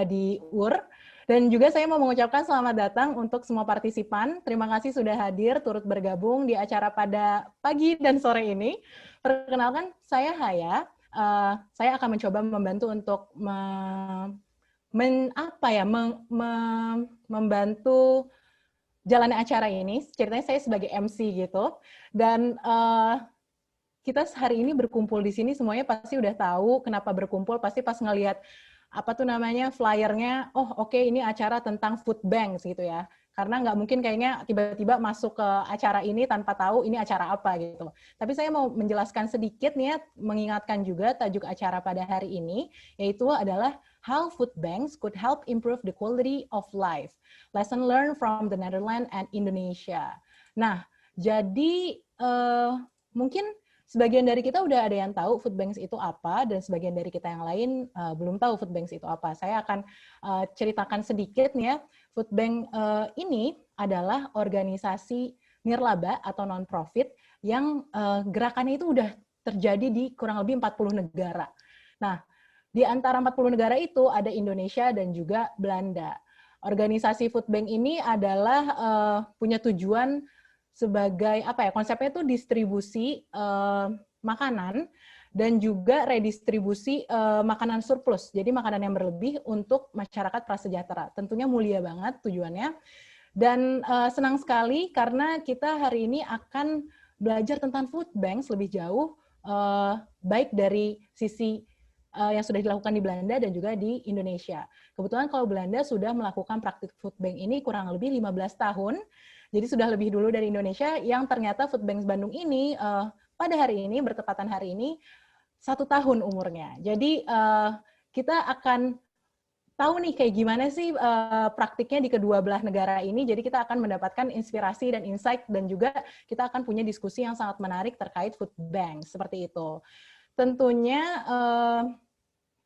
di UR. Dan juga saya mau mengucapkan selamat datang untuk semua partisipan. Terima kasih sudah hadir, turut bergabung di acara pada pagi dan sore ini. Perkenalkan, saya Haya. Saya akan mencoba membantu untuk membantu jalannya acara ini. Ceritanya saya sebagai MC gitu. Dan kita hari ini berkumpul di sini semuanya pasti udah tahu kenapa berkumpul, pasti pas ngelihat apa tuh namanya flyernya, oh oke, ini acara tentang food banks gitu ya. Karena nggak mungkin kayaknya tiba-tiba masuk ke acara ini tanpa tahu ini acara apa gitu. Tapi saya mau menjelaskan sedikit nih ya, mengingatkan juga tajuk acara pada hari ini, yaitu adalah How Food Banks Could Help Improve the Quality of Life. Lesson Learned from the Netherlands and Indonesia. Nah, jadi mungkin sebagian dari kita udah ada yang tahu food banks itu apa, dan sebagian dari kita yang lain belum tahu food banks itu apa. Saya akan ceritakan sedikit nih ya. Food bank ini adalah organisasi nirlaba atau non-profit yang gerakannya itu udah terjadi di kurang lebih 40 negara. Nah, di antara 40 negara itu ada Indonesia dan juga Belanda. Organisasi food bank ini adalah punya tujuan sebagai apa ya, konsepnya itu distribusi makanan dan juga redistribusi makanan surplus, jadi makanan yang berlebih untuk masyarakat prasejahtera. Tentunya mulia banget tujuannya, dan senang sekali karena kita hari ini akan belajar tentang food banks lebih jauh, baik dari sisi yang sudah dilakukan di Belanda dan juga di Indonesia. Kebetulan kalau Belanda sudah melakukan praktik food bank ini kurang lebih 15 tahun, jadi sudah lebih dulu dari Indonesia, yang ternyata Food Banks Bandung ini pada hari ini, bertepatan hari ini, 1 tahun umurnya. Jadi kita akan tahu nih kayak gimana sih praktiknya di kedua belah negara ini. Jadi kita akan mendapatkan inspirasi dan insight, dan juga kita akan punya diskusi yang sangat menarik terkait Food Banks, seperti itu. Tentunya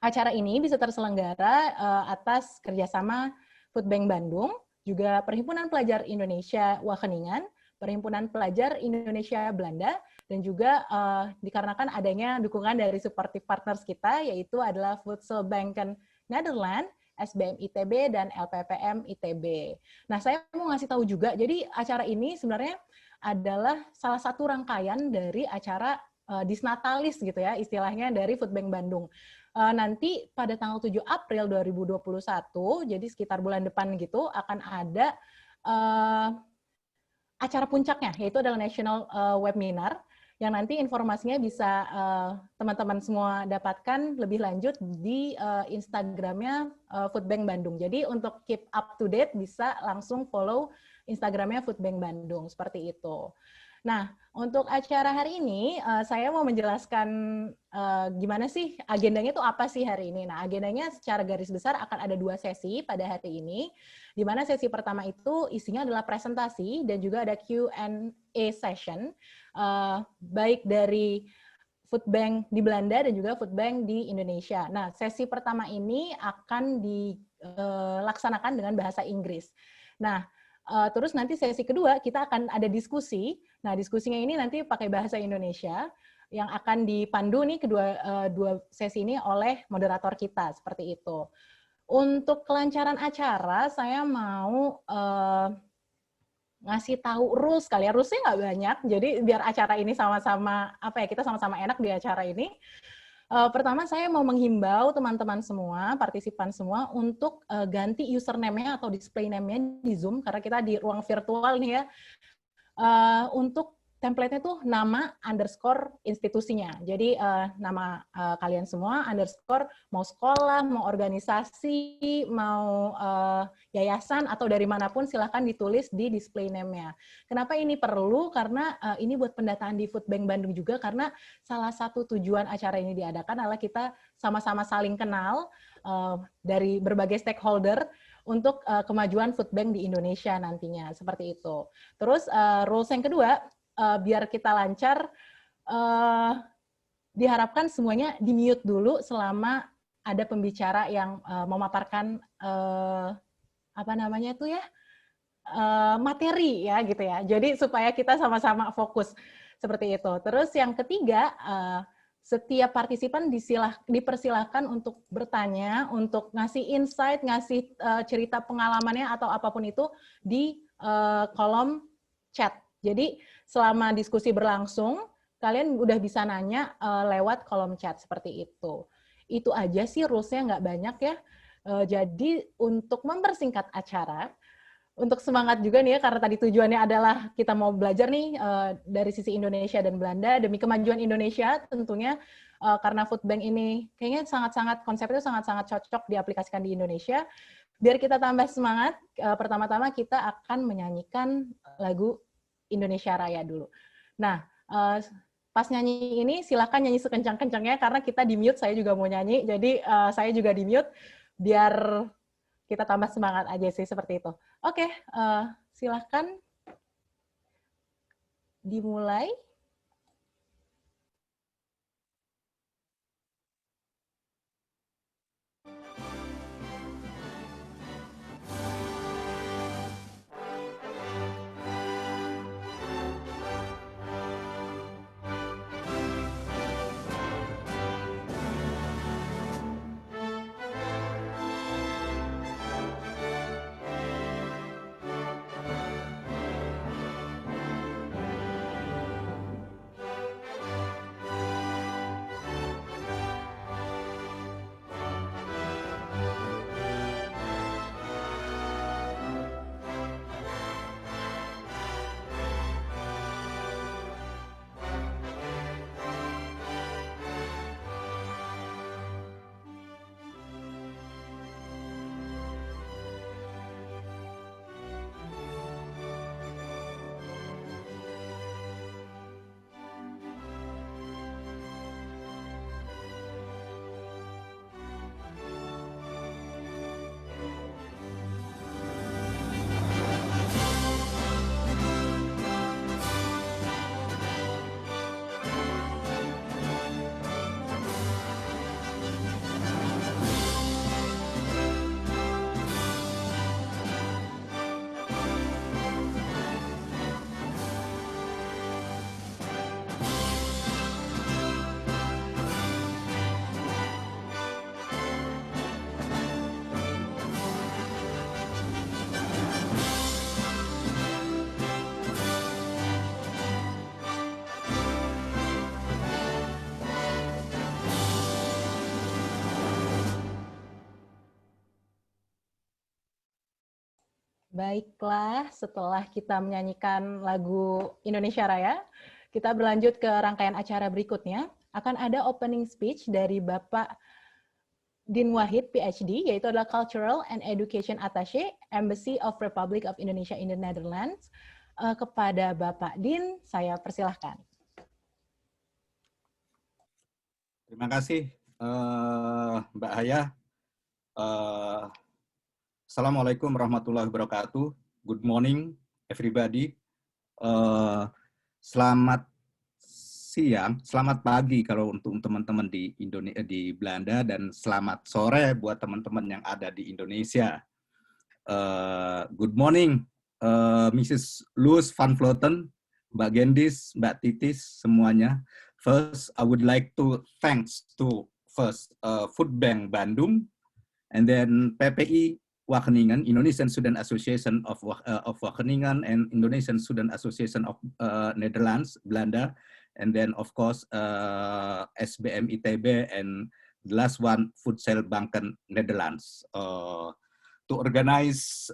acara ini bisa terselenggara atas kerjasama Food Bank Bandung, juga Perhimpunan Pelajar Indonesia Wageningen, Perhimpunan Pelajar Indonesia Belanda, dan juga dikarenakan adanya dukungan dari supportive partners kita, yaitu adalah Voedselbanken Nederland, SBM ITB, dan LPPM ITB. Nah, saya mau ngasih tahu juga, jadi acara ini sebenarnya adalah salah satu rangkaian dari acara Disnatalis gitu ya, istilahnya dari Food Bank Bandung. Nanti pada tanggal 7 April 2021, jadi sekitar bulan depan gitu, akan ada acara puncaknya, yaitu adalah National Webinar, yang nanti informasinya bisa teman-teman semua dapatkan lebih lanjut di Instagramnya Food Bank Bandung. Jadi untuk keep up to date, bisa langsung follow Instagramnya Food Bank Bandung, seperti itu. Nah, untuk acara hari ini, saya mau menjelaskan gimana sih agendanya itu apa sih hari ini. Nah, agendanya secara garis besar akan ada 2 sesi pada hari ini, di mana sesi pertama itu isinya adalah presentasi dan juga ada Q&A session, baik dari Food Bank di Belanda dan juga Food Bank di Indonesia. Nah, sesi pertama ini akan dilaksanakan dengan bahasa Inggris. Nah, terus nanti sesi kedua kita akan ada diskusi. Nah, diskusinya ini nanti pakai bahasa Indonesia yang akan dipandu nih dua sesi ini oleh moderator kita, seperti itu. Untuk kelancaran acara, saya mau ngasih tahu rules kali ya. Rules-nya nggak banyak, jadi biar acara ini sama-sama kita sama-sama enak di acara ini. Pertama, saya mau menghimbau teman-teman semua, partisipan semua, untuk ganti username-nya atau display name-nya di Zoom, karena kita di ruang virtual nih ya. Untuk template-nya tuh nama underscore institusinya. Jadi nama kalian semua underscore, mau sekolah, mau organisasi, mau yayasan, atau dari manapun silahkan ditulis di display name-nya. Kenapa ini perlu? Karena ini buat pendataan di Food Bank Bandung juga, karena salah satu tujuan acara ini diadakan adalah kita sama-sama saling kenal dari berbagai stakeholder untuk kemajuan food bank di Indonesia nantinya, seperti itu. Terus rules yang kedua, biar kita lancar, diharapkan semuanya di-mute dulu selama ada pembicara yang memaparkan materi ya gitu ya. Jadi supaya kita sama-sama fokus seperti itu. Terus yang ketiga, setiap partisipan dipersilahkan untuk bertanya, untuk ngasih insight, ngasih cerita pengalamannya atau apapun itu di kolom chat. Jadi selama diskusi berlangsung, kalian udah bisa nanya lewat kolom chat seperti itu. Itu aja sih rules-nya, nggak banyak ya. Jadi untuk mempersingkat acara, untuk semangat juga nih ya, karena tadi tujuannya adalah kita mau belajar nih dari sisi Indonesia dan Belanda demi kemajuan Indonesia tentunya, karena food bank ini kayaknya sangat-sangat, konsepnya sangat-sangat cocok diaplikasikan di Indonesia. Biar kita tambah semangat, pertama-tama kita akan menyanyikan lagu Indonesia Raya dulu. Nah, pas nyanyi ini silakan nyanyi sekencang-kencangnya karena kita di mute, saya juga mau nyanyi, jadi saya juga di mute biar kita tambah semangat aja sih, seperti itu. Oke, silahkan dimulai. Baiklah, setelah kita menyanyikan lagu Indonesia Raya, kita berlanjut ke rangkaian acara berikutnya. Akan ada opening speech dari Bapak Din Wahid, PhD, yaitu adalah Cultural and Education Attaché, Embassy of Republic of Indonesia in the Netherlands. Kepada Bapak Din, saya persilahkan. Terima kasih, Mbak Haya. Assalamualaikum warahmatullahi wabarakatuh. Good morning, everybody. Selamat siang, selamat pagi kalau untuk teman-teman di Indonesia, di Belanda, dan selamat sore buat teman-teman yang ada di Indonesia. Good morning, Mrs. Loes van Vloten, Mbak Gendis, Mbak Titis, semuanya. First, I would like to thanks to Food Bank Bandung, and then PPI Wageningen, Indonesian Student Association of Wageningen, and Indonesian Student Association of Netherlands, Belanda, and then of course SBM ITB, and the last one Futsal Banken Netherlands, to organize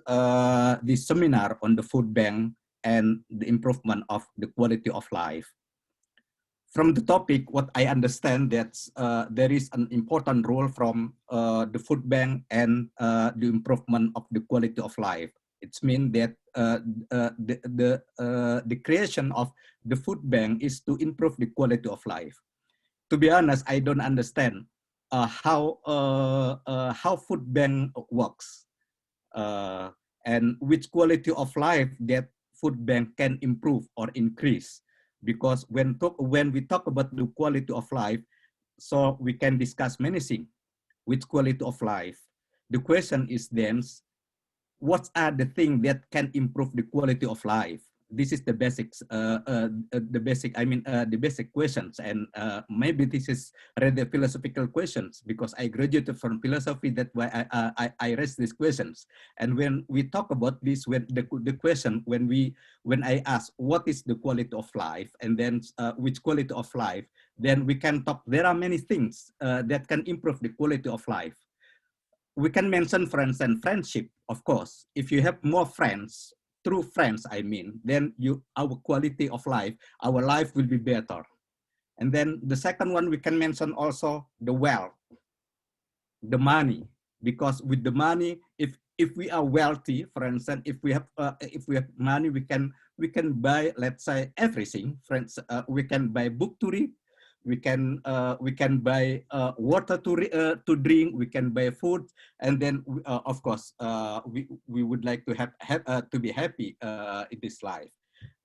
this seminar on the food bank and the improvement of the quality of life. From the topic, what I understand that there is an important role from the food bank and the improvement of the quality of life. It means that the creation of the food bank is to improve the quality of life. To be honest, I don't understand how food bank works and which quality of life that food bank can improve or increase. Because when we talk about the quality of life, so we can discuss many things with quality of life. The question is then, what are the things that can improve the quality of life? this is the basics, the basic questions, and maybe this is rather philosophical questions because I graduated from philosophy. That's why I raise these questions. And when we talk about this, when the question, when I ask what is the quality of life, and then which quality of life, then we can talk. There are many things that can improve the quality of life. We can mention friends and friendship, of course. If you have more friends, true friends, I mean, then our quality of life, our life will be better. And then the second one, we can mention also the wealth, the money, because with the money, if we are wealthy, for instance, if we have money, we can buy, let's say, everything. Friends, we can buy book to read, we can buy water to drink, we can buy food, and then of course we would like to to be happy in this life.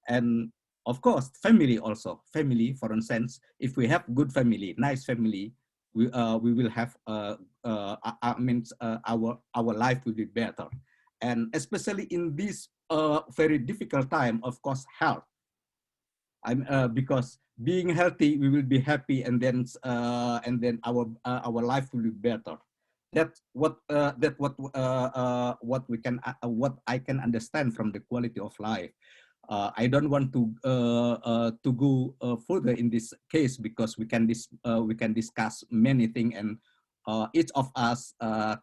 And of course family also, family, for instance, if we have good family, nice family, we will have our life will be better. And especially in this very difficult time, of course, health. Because being healthy, we will be happy, and then our life will be better. That's what what I can understand from the quality of life. I don't want to go further in this case because we can discuss many things, and each of us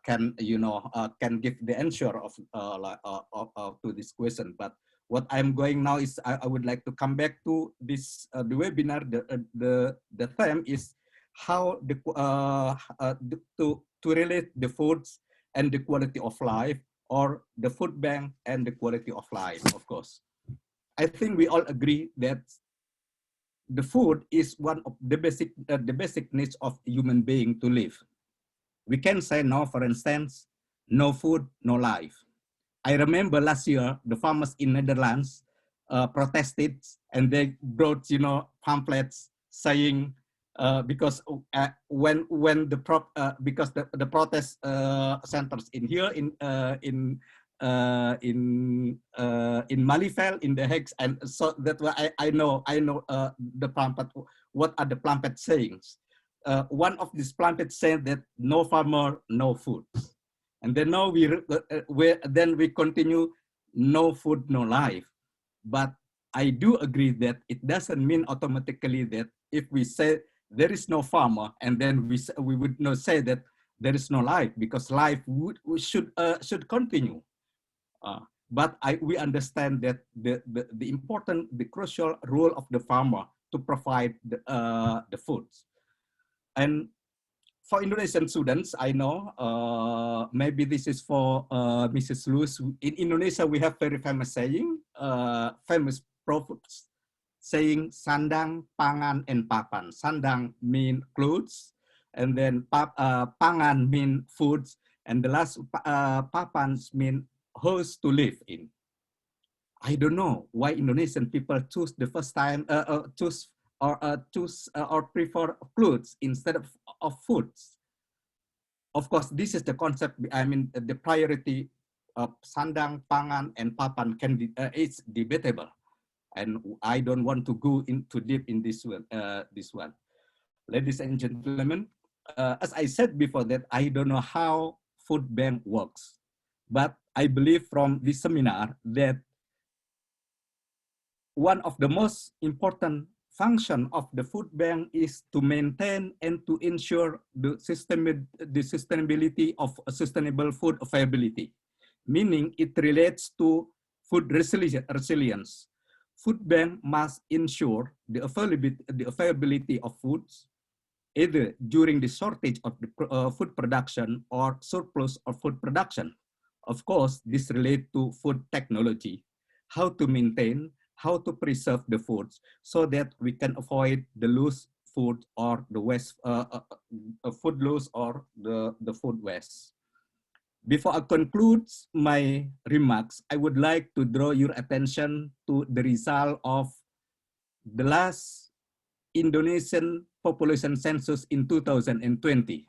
can give the answer to this question. But what I'm going now is I would like to come back to this the webinar. The theme is how to relate the foods and the quality of life, or the food bank and the quality of life. Of course, I think we all agree that the food is one of the basic needs of human being to live. We can say no, for instance, no food, no life. I remember last year, the farmers in Netherlands protested, and they brought, pamphlets saying because when because the protest centers in here in Malieveld, in The Hague, and so that's why I know the pamphlet. What are the pamphlet sayings? One of these pamphlets said that no farmer, no food. And then now we continue, no food, no life. But I do agree that it doesn't mean automatically that if we say there is no farmer, and then we would not say that there is no life, because life should continue. But we understand that the important, the crucial role of the farmer to provide the foods. And for Indonesian students, I know maybe this is for Mrs. Luz. In Indonesia, we have very famous saying, famous proverbs, saying sandang, pangan, and papan. Sandang mean clothes, and then pangan mean foods, and the last papans mean house to live in. I don't know why Indonesian people choose the first time choose or prefer clothes instead of foods. Of course, this is the concept. I mean, the priority of sandang, pangan, and papan can be it's debatable, and I don't want to go into deep in this one. Ladies and gentlemen, as I said before, that I don't know how food bank works, but I believe from this seminar that one of the most important function of the food bank is to maintain and to ensure the sustainability of sustainable food availability, meaning it relates to food resilience. Food bank must ensure the availability of foods either during the shortage of the food production or surplus of food production. Of course, this relates to food technology, how to maintain, how to preserve the foods so that we can avoid the loose food or the waste, food loss or the food waste. Before I conclude my remarks, I would like to draw your attention to the result of the last Indonesian population census in 2020.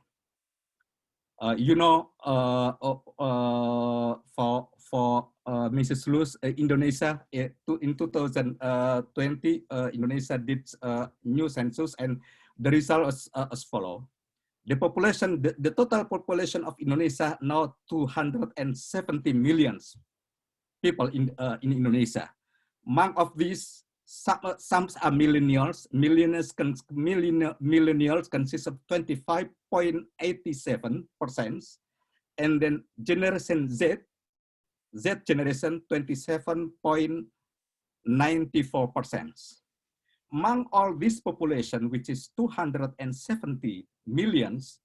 For Mrs. Luz, Indonesia in 2020, Indonesia did new census, and the result as follow. The population, the total population of Indonesia now 270 million people in Indonesia. Among of these, some are millennials. Millennials consist of 25.87%, and then Generation Z generation 27.94%. Among all this population, which is 270 millions,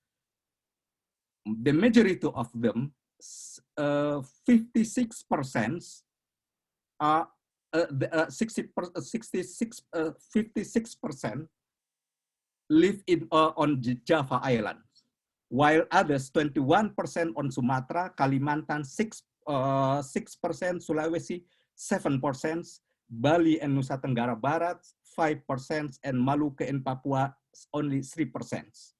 the majority of them, 56% are 56% live on Java Island, while others 21% on Sumatra, Kalimantan, 6%, Sulawesi 7%, Bali and Nusa Tenggara Barat 5%, and Maluku and Papua only 3%.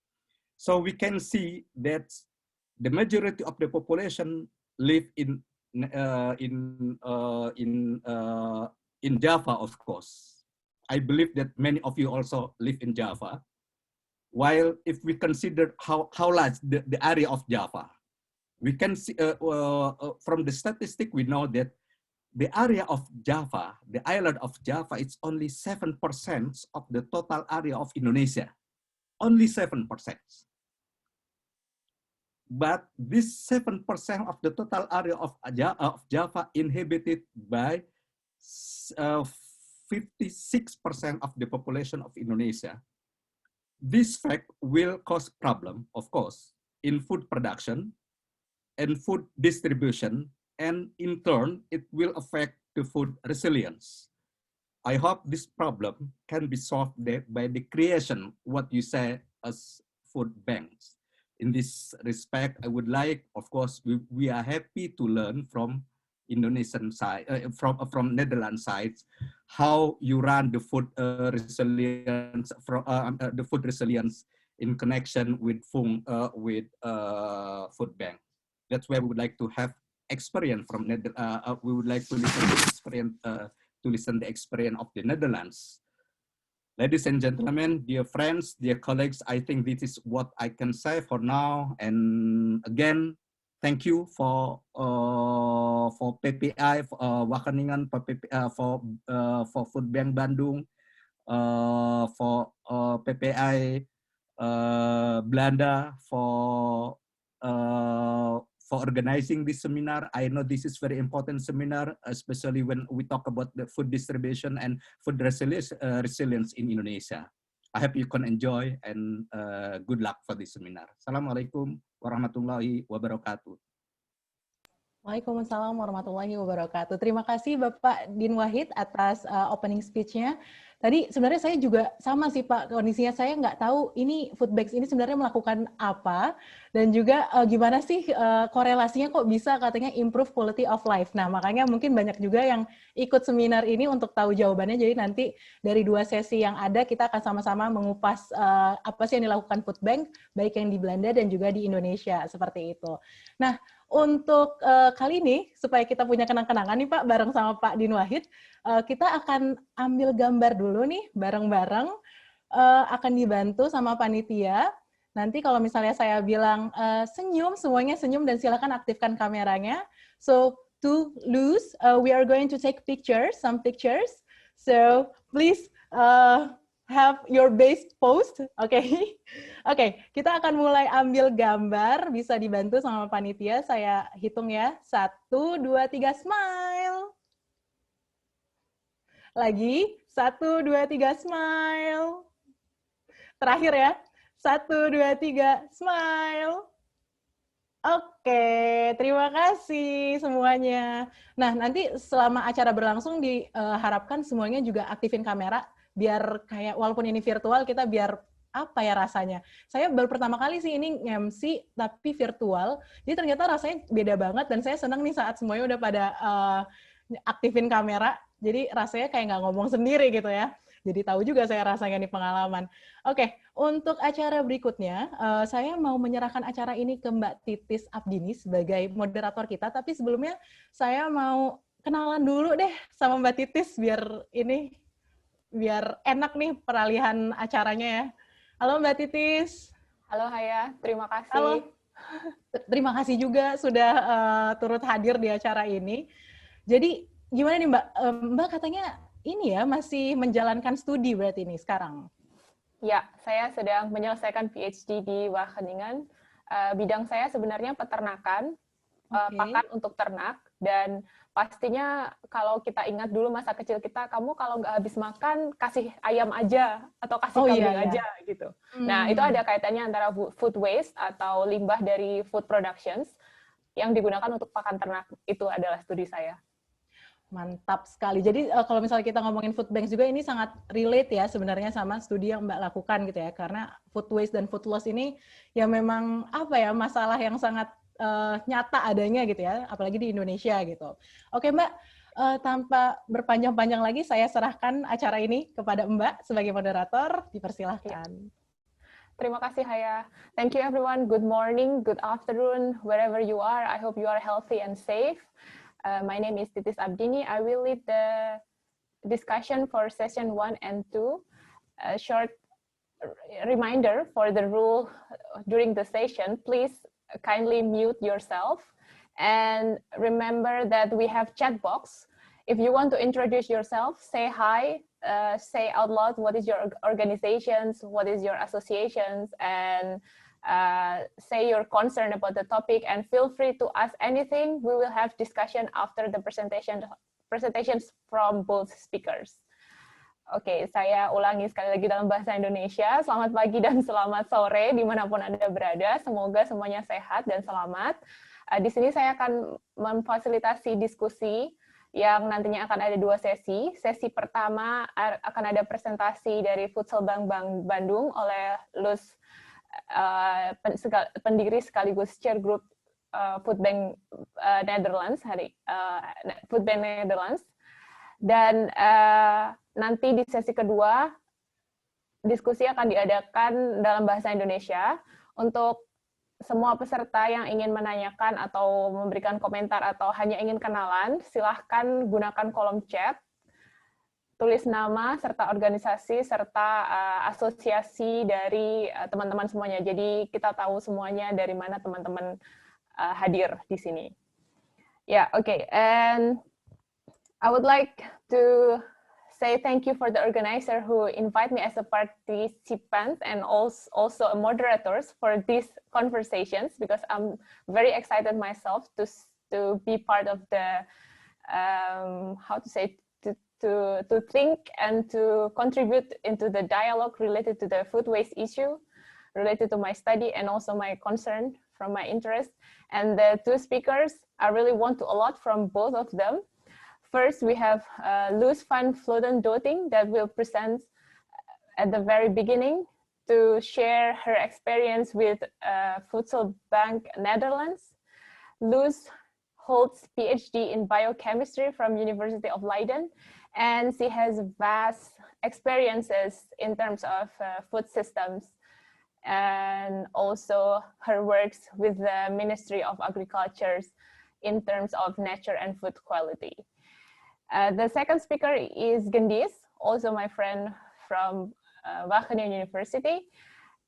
So we can see that the majority of the population live in Java, of course. I believe that many of you also live in Java. While if we consider how large the area of Java, we can see from the statistic, we know that the area of Java, the island of Java, it's only 7% of the total area of Indonesia. Only 7%. But this 7% of the total area of Java inhabited by 56% of the population of Indonesia. This fact will cause problem, of course, in food production and food distribution, and in turn, it will affect the food resilience. I hope this problem can be solved by the creation, what you say, as food banks. In this respect, I would like, of course, we are happy to learn from Indonesian side, from Netherlands side, how you run the food resilience, in connection with food bank. That's where we would like to have experience from we would like to listen the experience of the Netherlands. Ladies and gentlemen, dear friends, dear colleagues, I think this is what I can say for now. And again, thank you for PPI, Wageningen, for Food Bank Bandung, for PPI Belanda for organizing this seminar. I know this is very important seminar, especially when we talk about the food distribution and food resilience in Indonesia. I hope you can enjoy, and good luck for this seminar. Assalamualaikum warahmatullahi wabarakatuh. Waalaikumsalam warahmatullahi wabarakatuh. Terima kasih Bapak Din Wahid atas opening speech-nya. Tadi sebenarnya saya juga sama sih Pak, kondisinya saya nggak tahu ini Foodbanks ini sebenarnya melakukan apa, dan juga gimana sih korelasinya kok bisa katanya improve quality of life. Nah makanya mungkin banyak juga yang ikut seminar ini untuk tahu jawabannya, jadi nanti dari 2 sesi yang ada kita akan sama-sama mengupas apa sih yang dilakukan Foodbank, baik yang di Belanda dan juga di Indonesia, seperti itu. Nah, untuk kali ini, supaya kita punya kenang-kenangan nih Pak, bareng sama Pak Din Wahid, kita akan ambil gambar dulu nih, bareng-bareng, akan dibantu sama panitia. Nanti kalau misalnya saya bilang senyum, semuanya senyum, dan silakan aktifkan kameranya. So, to lose, we are going to take pictures, some pictures. So, please have your base post, oke? Oke, kita akan mulai ambil gambar, bisa dibantu sama panitia, saya hitung ya, 1, 2, 3, smile. Lagi, 1, 2, 3, smile. Terakhir ya, 1, 2, 3, smile. Oke, terima kasih semuanya. Nah, nanti selama acara berlangsung diharapkan semuanya juga aktifin kamera, biar kayak walaupun ini virtual kita biar apa ya rasanya. Saya baru pertama kali sih ini nge-MC tapi virtual, jadi ternyata rasanya beda banget, dan saya senang nih saat semuanya udah pada aktifin kamera, jadi rasanya kayak nggak ngomong sendiri gitu ya. Jadi tahu juga saya rasanya nih pengalaman. Oke, untuk acara berikutnya, saya mau menyerahkan acara ini ke Mbak Titis Abdini sebagai moderator kita, tapi sebelumnya saya mau kenalan dulu deh sama Mbak Titis biar enak nih peralihan acaranya ya. Halo Mbak Titis. Halo Haya, terima Halo. kasih. Terima kasih juga sudah turut hadir di acara ini. Jadi gimana nih Mbak? Mbak katanya ini ya masih menjalankan studi berarti ini sekarang? Ya, saya sedang menyelesaikan PhD di Wageningen. Bidang saya sebenarnya peternakan, pakan untuk ternak, dan pastinya kalau kita ingat dulu masa kecil kita, kamu kalau nggak habis makan, kasih ayam aja, atau kasih kambing aja, gitu. Nah, itu ada kaitannya antara food waste atau limbah dari food productions yang digunakan untuk pakan ternak. Itu adalah studi saya. Mantap sekali. Jadi kalau misalnya kita ngomongin food banks juga ini sangat relate ya sebenarnya sama studi yang Mbak lakukan gitu ya. Karena food waste dan food loss ini ya memang apa ya masalah yang sangat nyata adanya gitu ya, apalagi di Indonesia gitu. Oke Mbak, tanpa berpanjang-panjang lagi saya serahkan acara ini kepada Mbak sebagai moderator. Dipersilahkan. Terima kasih Haya. Thank you everyone. Good morning, good afternoon, wherever you are. I hope you are healthy and safe. My name is Titis Abdini. I will lead the discussion for session 1 and 2. A short reminder for the rule during the session, please kindly mute yourself. And remember that we have chat box. If you want to introduce yourself, say hi, say out loud what is your organizations, what is your associations, and say your concern about the topic, and feel free to ask anything. We will have discussion after the presentations from both speakers. Oke, saya ulangi sekali lagi dalam bahasa Indonesia. Selamat pagi dan selamat sore dimanapun Anda berada. Semoga semuanya sehat dan selamat. Di sini saya akan memfasilitasi diskusi yang nantinya akan ada 2 sesi. Sesi pertama akan ada presentasi dari Futsal Bank Bandung oleh Luz, pendiri sekaligus chair group Food Bank Netherlands, Food Bank Netherlands. Dan nanti di sesi kedua, diskusi akan diadakan dalam bahasa Indonesia. Untuk semua peserta yang ingin menanyakan atau memberikan komentar atau hanya ingin kenalan, silahkan gunakan kolom chat, tulis nama, serta organisasi, serta asosiasi dari teman-teman semuanya. Jadi kita tahu semuanya dari mana teman-teman hadir di sini. Ya, oke. And I would like to say thank you for the organizer who invite me as a participant and also a moderators for these conversations, because I'm very excited myself to be part of the to think and to contribute into the dialogue related to the food waste issue, related to my study and also my concern from my interest. And the 2 speakers, I really want a lot from both of them. First, we have Luz van Vloeden-Doting that will present at the very beginning to share her experience with Voedsel Bank Netherlands. Luz holds PhD in biochemistry from University of Leiden, and she has vast experiences in terms of food systems, and also her works with the Ministry of Agriculture in terms of nature and food quality. The second speaker is Gendis, also my friend from Wageningen University.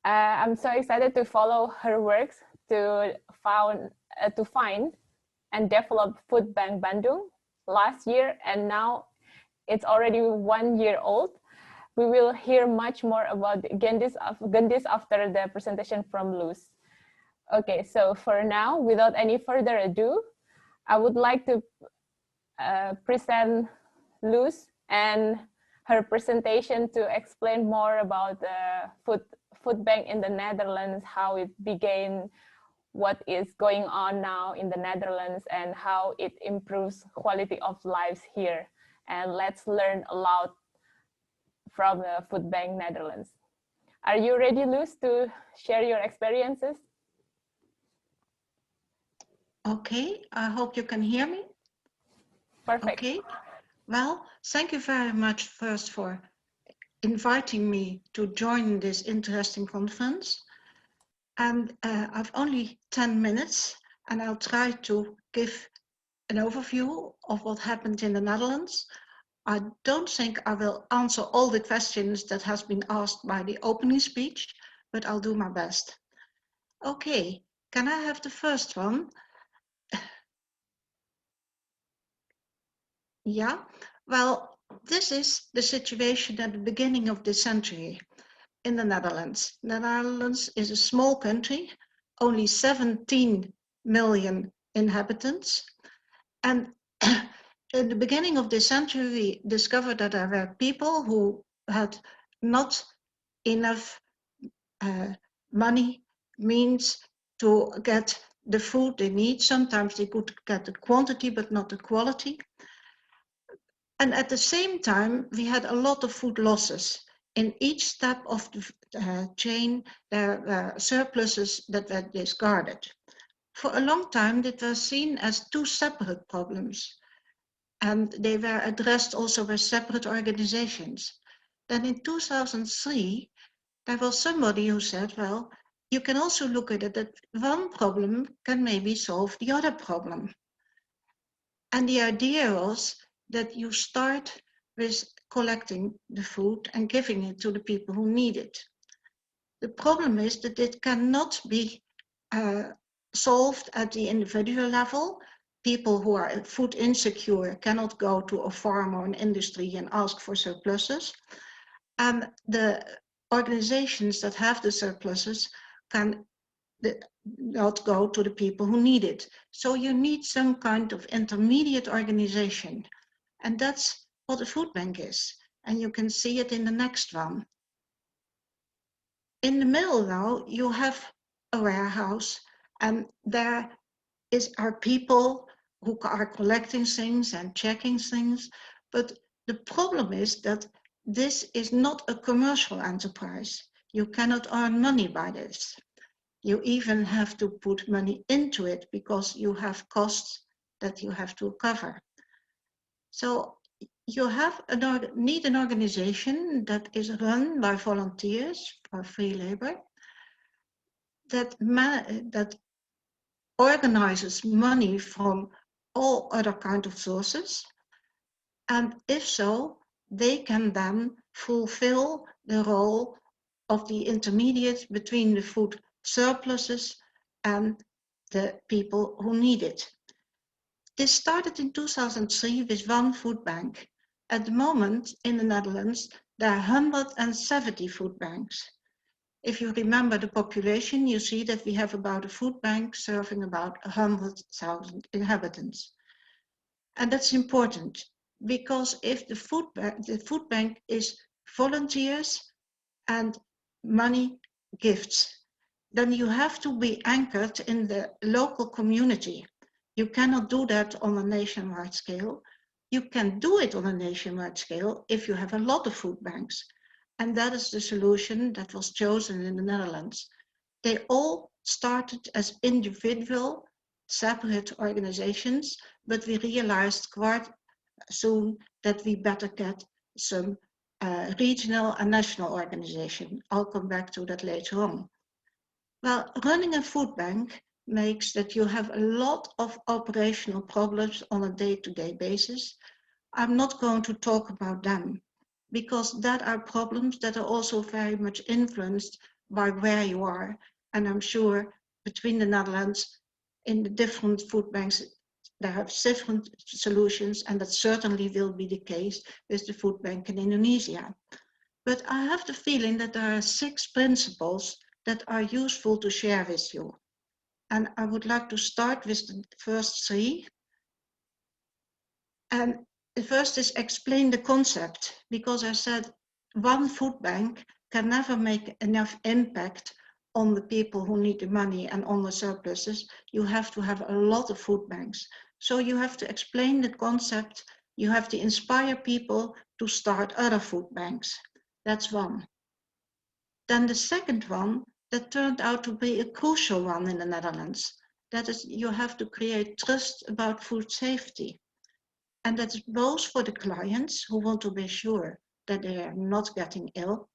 I'm so excited to follow her works to find and develop Food Bank Bandung last year, and now it's already 1 year old. We will hear much more about Gendis after the presentation from Luz. Okay, so for now, without any further ado, I would like to present Luz and her presentation to explain more about the food bank in the Netherlands, how it began, what is going on now in the Netherlands, and how it improves quality of lives here. And let's learn a lot from the Food Bank Netherlands. Are you ready, Luz, to share your experiences? Okay, I hope you can hear me. Perfect. Okay, well, thank you very much first for inviting me to join this interesting conference. And I've only 10 minutes, and I'll try to give an overview of what happened in the Netherlands. I don't think I will answer all the questions that has been asked by the opening speech, but I'll do my best. Okay, can I have the first one? Yeah, well, this is the situation at the beginning of this century in the Netherlands. The Netherlands is a small country, only 17 million inhabitants. And in the beginning of this century, we discovered that there were people who had not enough money, means to get the food they need. Sometimes they could get the quantity, but not the quality. And at the same time, we had a lot of food losses. In each step of the chain, there were surpluses that were discarded. For a long time, it was seen as two separate problems, and they were addressed also by separate organizations. Then in 2003, there was somebody who said, well, you can also look at it that one problem can maybe solve the other problem. And the idea was that you start with collecting the food and giving it to the people who need it. The problem is that it cannot be solved at the individual level. People who are food insecure cannot go to a farm or an industry and ask for surpluses. And the organizations that have the surpluses can not go to the people who need it. So you need some kind of intermediate organization. And that's what a food bank is. And you can see it in the next one. In the middle now, you have a warehouse, and there are people who are collecting things and checking things. But the problem is that this is not a commercial enterprise. You cannot earn money by this. You even have to put money into it because you have costs that you have to cover. So you need an organization that is run by volunteers for free labor, that organizes money from all other kinds of sources. And if so, they can then fulfill the role of the intermediate between the food surpluses and the people who need it. This started in 2003 with one food bank. At the moment in the Netherlands, there are 170 food banks. If you remember the population, you see that we have about a food bank serving about 100,000 inhabitants. And that's important because if the food bank is volunteers and money gifts, then you have to be anchored in the local community. You cannot do that on a nationwide scale. You can do it on a nationwide scale if you have a lot of food banks. And that is the solution that was chosen in the Netherlands. They all started as individual, separate organizations, but we realized quite soon that we better get some regional and national organization. I'll come back to that later on. Well, running a food bank makes that you have a lot of operational problems on a day-to-day basis. I'm not going to talk about them because that are problems that are also very much influenced by where you are. And I'm sure between the Netherlands, in the different food banks, there are different solutions, and that certainly will be the case with the food bank in Indonesia. But I have the feeling that there are 6 principles that are useful to share with you. And I would like to start with the first 3. And the first is explain the concept, because I said one food bank can never make enough impact on the people who need the money and on the surpluses. You have to have a lot of food banks. So you have to explain the concept. You have to inspire people to start other food banks. That's one. Then the second one that turned out to be a crucial one in the Netherlands. That is, you have to create trust about food safety. And that's both for the clients who want to be sure that they are not getting ill,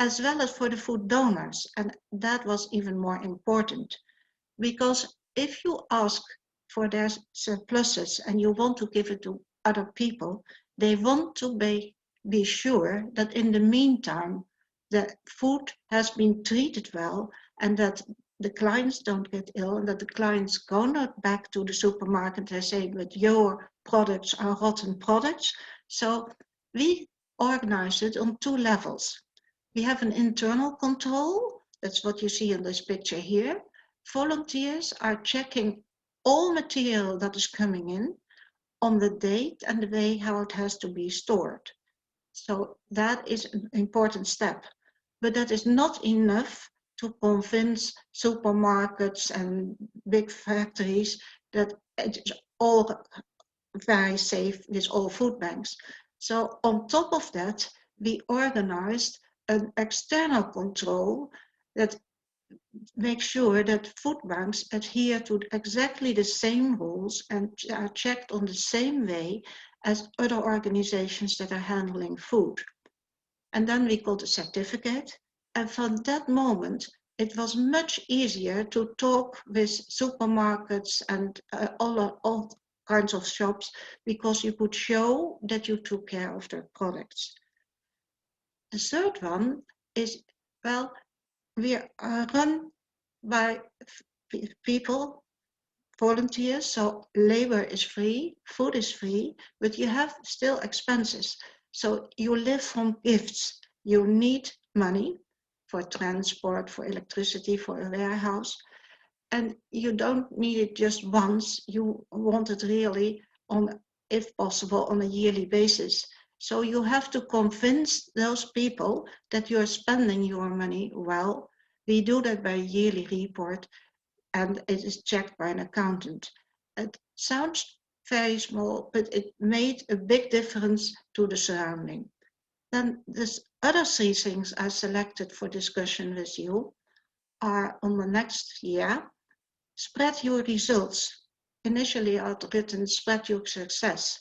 as well as for the food donors. And that was even more important, because if you ask for their surpluses and you want to give it to other people, they want to be sure that in the meantime, the food has been treated well and that the clients don't get ill and that the clients go not back to the supermarket and say, but your products are rotten products. So we organize it on two levels. We have an internal control. That's what you see in this picture here. Volunteers are checking all material that is coming in on the date and the way how it has to be stored. So that is an important step. But that is not enough to convince supermarkets and big factories that it's all very safe with all food banks. So on top of that, we organized an external control that makes sure that food banks adhere to exactly the same rules and are checked on the same way as other organizations that are handling food. And then we got a certificate. And from that moment, it was much easier to talk with supermarkets and all kinds of shops because you could show that you took care of their products. The third one is, well, we are run by people, volunteers, so labor is free, food is free, but you have still expenses. So you live from gifts. You need money for transport, for electricity, for a warehouse. And you don't need it just once. You want it really on, if possible, on a yearly basis. So you have to convince those people that you're spending your money well. We do that by a yearly report and it is checked by an accountant. It sounds very small, but it made a big difference to the surrounding. Then the other three things I selected for discussion with you are on the next year. Spread your results. Initially I'd written spread your success.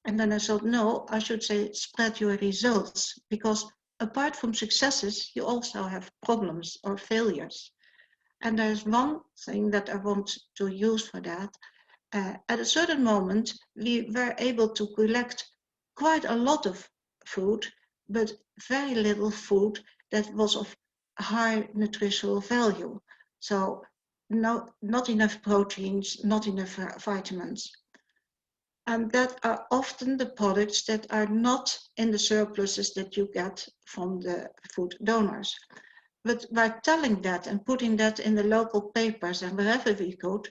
And then I thought, no, I should say spread your results, because apart from successes, you also have problems or failures. And there's one thing that I want to use for that. At a certain moment, we were able to collect quite a lot of food, but very little food that was of high nutritional value. So not enough proteins, not enough vitamins. And that are often the products that are not in the surpluses that you get from the food donors. But by telling that and putting that in the local papers and wherever we could,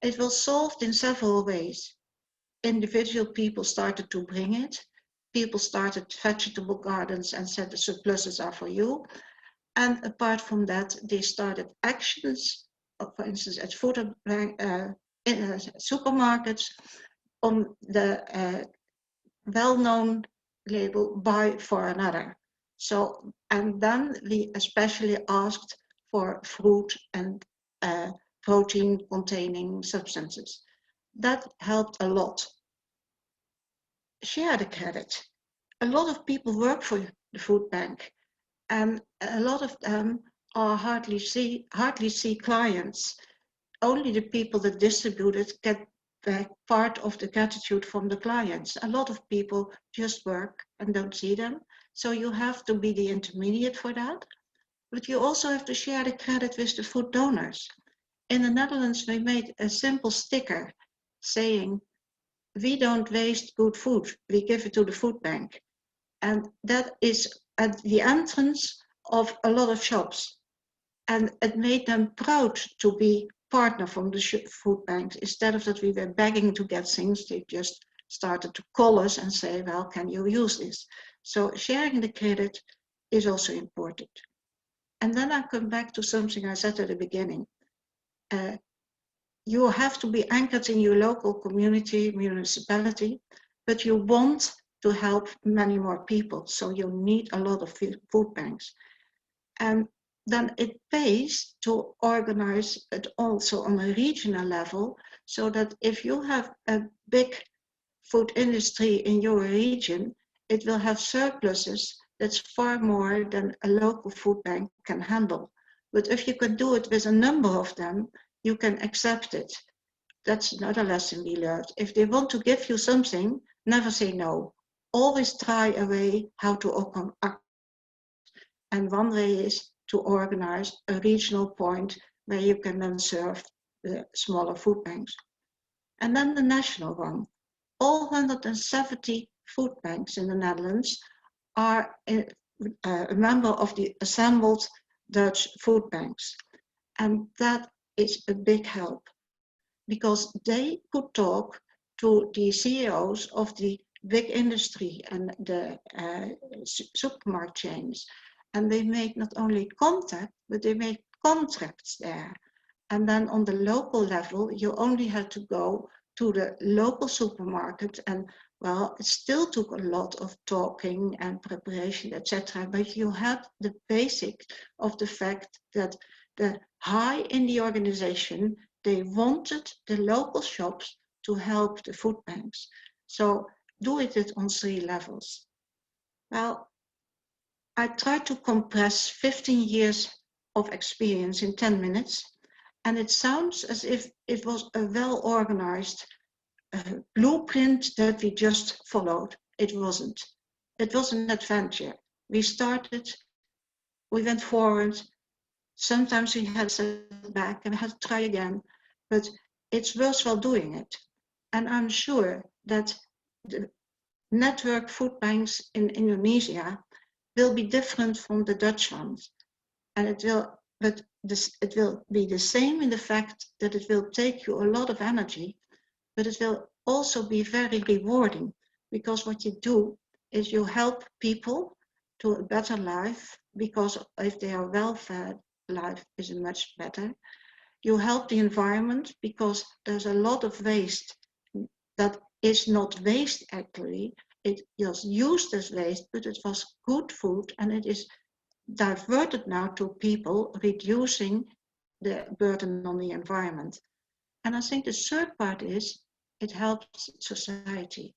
it was solved in several ways. Individual people started to bring it. People started vegetable gardens and said the surpluses are for you. And apart from that, they started actions, for instance, at food supermarkets on the well-known label buy for another. So, and then we especially asked for fruit and protein containing substances. That helped a lot. Share the credit. A lot of people work for the food bank and a lot of them are hardly see clients. Only the people that distribute it get back part of the gratitude from the clients. A lot of people just work and don't see them. So you have to be the intermediate for that. But you also have to share the credit with the food donors. In the Netherlands, we made a simple sticker saying, we don't waste good food, we give it to the food bank. And that is at the entrance of a lot of shops. And it made them proud to be partner from the food banks. Instead of that we were begging to get things, they just started to call us and say, well, can you use this? So sharing the credit is also important. And then I come back to something I said at the beginning. You have to be anchored in your local community, municipality, but you want to help many more people. So you need a lot of food banks. And then it pays to organize it also on a regional level, so that if you have a big food industry in your region, it will have surpluses that's far more than a local food bank can handle. But if you can do it with a number of them, you can accept it. that's another lesson we learned. If they want to give you something, never say no. Always try a way how to act. And one way is to organize a regional point where you can then serve the smaller food banks. And then the national one. All 170 food banks in the Netherlands are a member of the assembled Dutch food banks. And that is a big help because they could talk to the CEOs of the big industry and the supermarket chains. And they make not only contact, but they make contracts there. And then on the local level, you only had to go to the local supermarket. And well, it still took a lot of talking and preparation, etc. But you had the basics of the fact that the high in the organization, they wanted the local shops to help the food banks. So do it on 3 levels. Well, I tried to compress 15 years of experience in 10 minutes, and it sounds as if it was a well-organized blueprint that we just followed. It wasn't. It was an adventure. We started, we went forward. Sometimes we had to sit back and we had to try again, but it's worthwhile doing it. And I'm sure that the network food banks in Indonesia will be different from the Dutch ones. And it will be the same in the fact that it will take you a lot of energy, but it will also be very rewarding because what you do is you help people to a better life, because if they are well fed, life is much better. You help the environment because there's a lot of waste that is not waste actually. It was used as waste, but it was good food and it is diverted now to people, reducing the burden on the environment. And I think the third part is it helps society.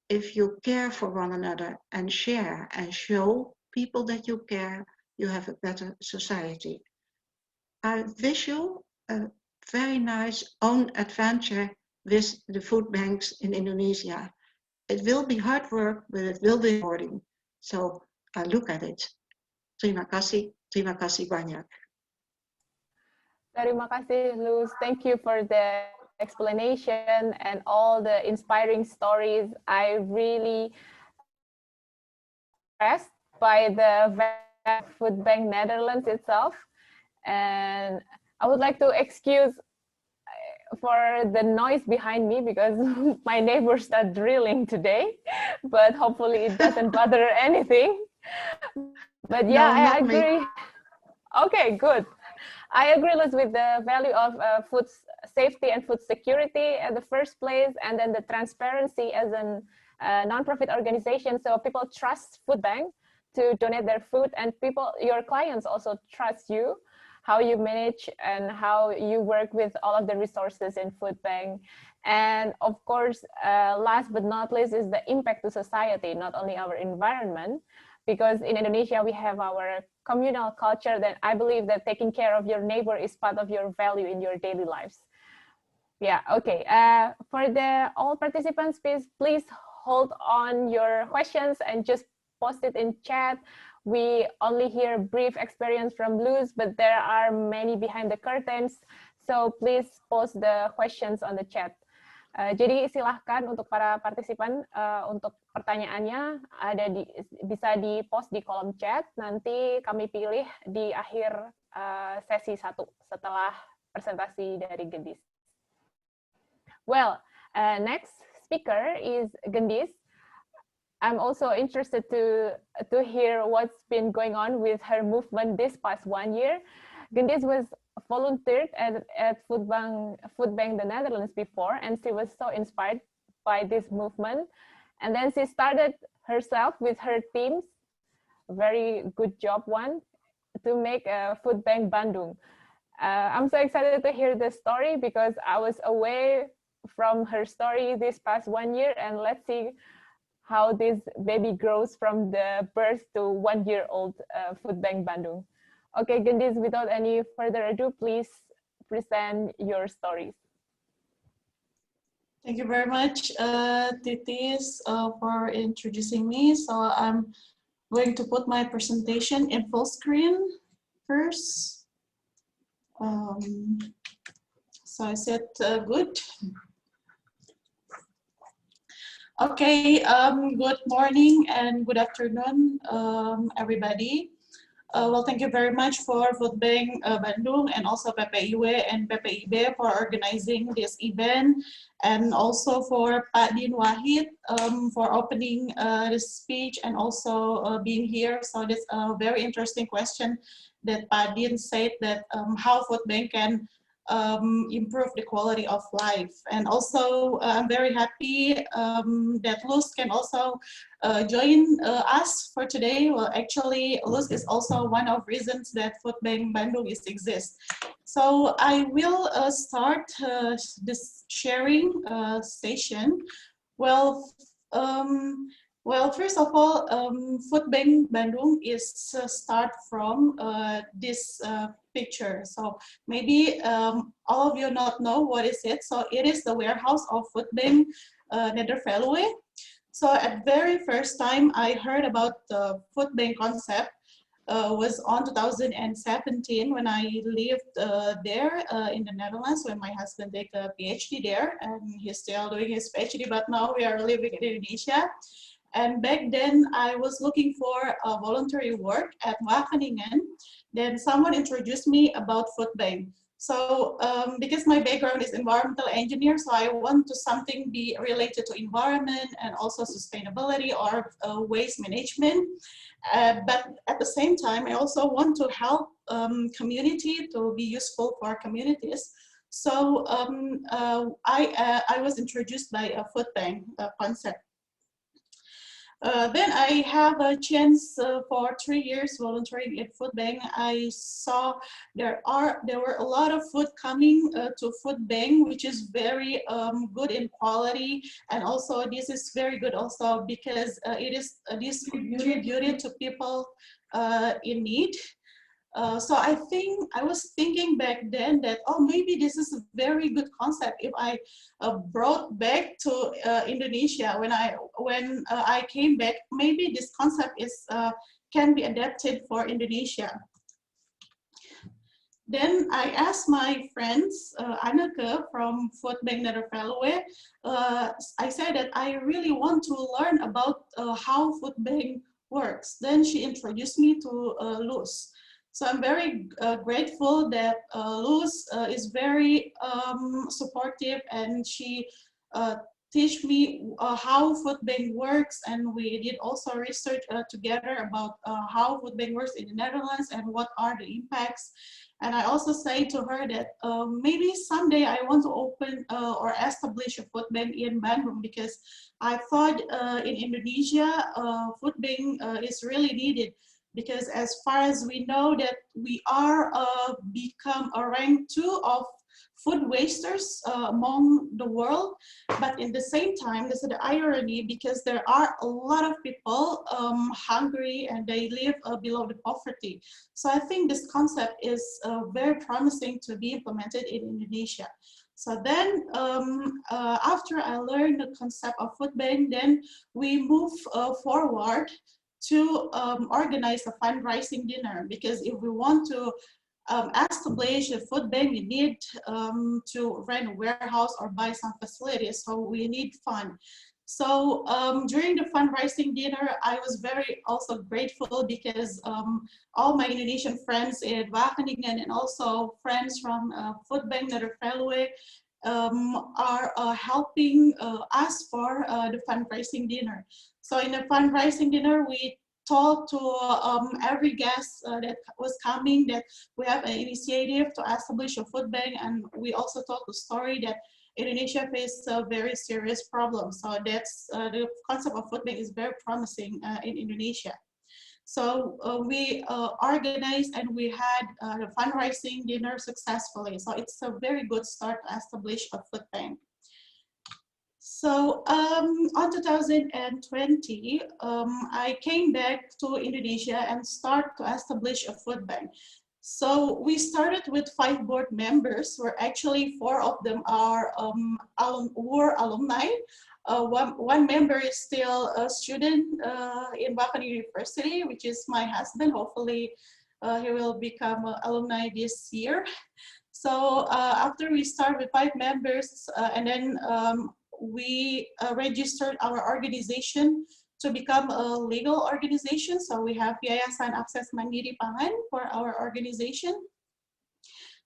If you care for one another and share and show people that you care, you have a better society. I wish you a very nice own adventure with the food banks in Indonesia. It will be hard work, but it will be rewarding. So I look at it. Terima kasih banyak. Terima kasih, Luz. Thank you for the explanation and all the inspiring stories. I really impressed by the Food Bank Netherlands itself. And I would like to excuse for the noise behind me because my neighbors are drilling today, but hopefully it doesn't bother anything. But yeah, No, I agree. Okay, good. I agree with the value of food safety and food security at the first place, and then the transparency as a non-profit organization, so people trust Food Bank to donate their food, and people, your clients also trust you, how you manage and how you work with all of the resources in Food Bank. And of course, last but not least is the impact to society, not only our environment, because in Indonesia we have our communal culture that I believe that taking care of your neighbor is part of your value in your daily lives. Yeah, okay. For the all participants, please hold on your questions and just post it in chat. We only hear brief experience from Luz, but there are many behind the curtains. So please post the questions on the chat. Jadi silahkan untuk para partisipan untuk pertanyaannya bisa di-post di kolom chat. Nanti kami pilih di akhir sesi 1 setelah presentasi dari Gendis. Well, next speaker is Gendis. I'm also interested to hear what's been going on with her movement this past 1 year. Gendis was volunteered at Food Bank the Netherlands before, and she was so inspired by this movement. And then she started herself with her teams, very good job one, to make a Food Bank Bandung. I'm so excited to hear the story because I was away from her story this past 1 year, and let's see how this baby grows from the birth to 1-year-old Food Bank Bandung. Okay, Gendis, without any further ado, please present your stories. Thank you very much, Titis, for introducing me. So I'm going to put my presentation in full screen first. So I said good. Okay, good morning and good afternoon, everybody. Well, thank you very much for Food Bank Bandung and also PPIW and PPIB for organizing this event, and also for Pak Din Wahid for opening this speech and also being here. So that's a very interesting question that Pak Din said, that how Food Bank can improve the quality of life. And also I'm very happy that Luz can also join us for today. Well, actually, Luz is also one of reasons that Food Bank Bandung exists. So I will start this sharing session. Well, first of all, Food Bank Bandung is start from this picture. So maybe all of you not know what is it. So it is the warehouse of Food Bank Nederveluwe. So at very first time I heard about the Food Bank concept was on 2017 when I lived there in the Netherlands, when my husband did a PhD there, and he's still doing his PhD, but now we are living in Indonesia. And back then I was looking for voluntary work at Wageningen. Then someone introduced me about Food Bank. So because my background is environmental engineer, so I want to something be related to environment and also sustainability or waste management. But at the same time, I also want to help community to be useful for communities. So I was introduced by a Food Bank concept. Then I have a chance for 3 years volunteering at Food Bank. I saw there were a lot of food coming to Food Bank, which is very good in quality, and also this is very good also because it is distributed to people in need. So I was thinking back then that, oh, maybe this is a very good concept if I brought back to Indonesia. When I came back, maybe this concept is can be adapted for Indonesia. Then I asked my friends, Anneke from Food Bank Nederveluwe, I said that I really want to learn about how Food Bank works. Then she introduced me to Luz. So I'm very grateful that Luz is very supportive, and she teach me how Food Bank works, and we did also research together about how Food Bank works in the Netherlands and what are the impacts. And I also say to her that maybe someday I want to open or establish a Food Bank in Bandung, because I thought in Indonesia Food Bank is really needed. Because as far as we know that we are become a rank 2 of food wasters among the world, but in the same time, this is the irony, because there are a lot of people hungry and they live below the poverty. So I think this concept is very promising to be implemented in Indonesia. So then after I learned the concept of Food Bank, then we move forward to organize a fundraising dinner, because if we want to establish a Food Bank, we need to rent a warehouse or buy some facilities, so we need fund. So during the fundraising dinner, I was very also grateful, because all my Indonesian friends in Wageningen and also friends from Food Bank Nederveluwe are helping us for the fundraising dinner. So in the fundraising dinner, we told to every guest that was coming that we have an initiative to establish a food bank, and we also told the story that Indonesia faces a very serious problem. So that's the concept of food bank is very promising in Indonesia. So we organized and we had the fundraising dinner successfully. So it's a very good start to establish a food bank. So on 2020, I came back to Indonesia and start to establish a food bank. So we started with 5 board members, where actually 4 of them are were alumni. One member is still a student in Bakan University, which is my husband. Hopefully he will become an alumni this year. So after we start with 5 members, and then we registered our organization to become a legal organization. So we have Yayasan Akses Mandiri Pangan for our organization.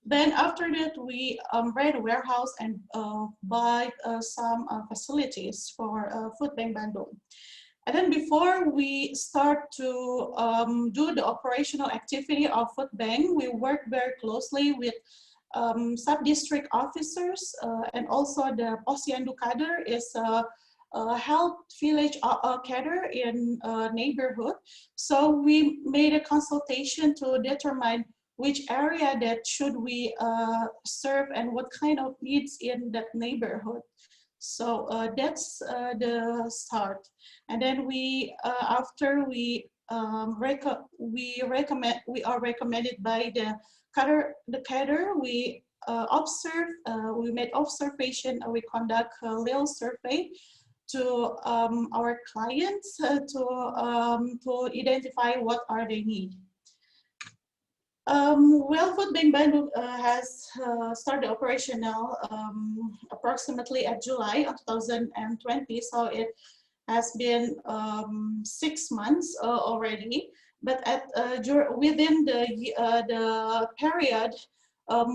Then after that, we rent a warehouse and buy some facilities for Food Bank Bandung. And then before we start to do the operational activity of Food Bank, we work very closely with sub-district officers and also the Posyandu Kader is health village cadre in neighborhood. So we made a consultation to determine which area that should we serve and what kind of needs in that neighborhood. So that's the start. And then we, after we are recommended by the cadre, we observe, we made observation, we conduct a little survey to our clients to identify what are they need. Well, Food Bank Bandung has started operational approximately at July of 2020, so it has been 6 months already. But at within the period,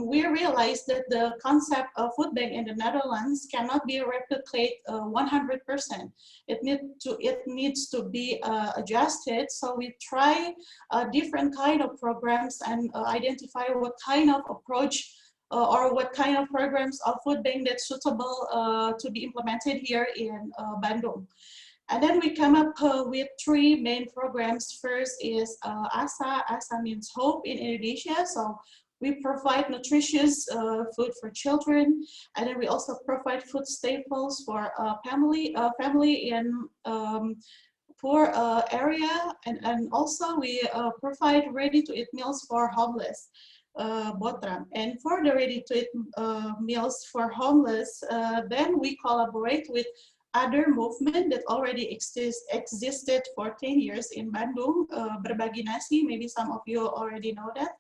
we realized that the concept of food bank in the Netherlands cannot be replicated 100%. It needs to be adjusted. So we try different kind of programs and identify what kind of approach or what kind of programs of food bank that's suitable to be implemented here in Bandung. And then we come up with 3 main programs. First is ASA. ASA means Hope in Indonesia. So we provide nutritious food for children, and then we also provide food staples for family in poor area, and also we provide ready-to-eat meals for homeless, Botram. And for the ready-to-eat meals for homeless, then we collaborate with other movement that already existed for 10 years in Bandung, Berbagi Nasi. Maybe some of you already know that.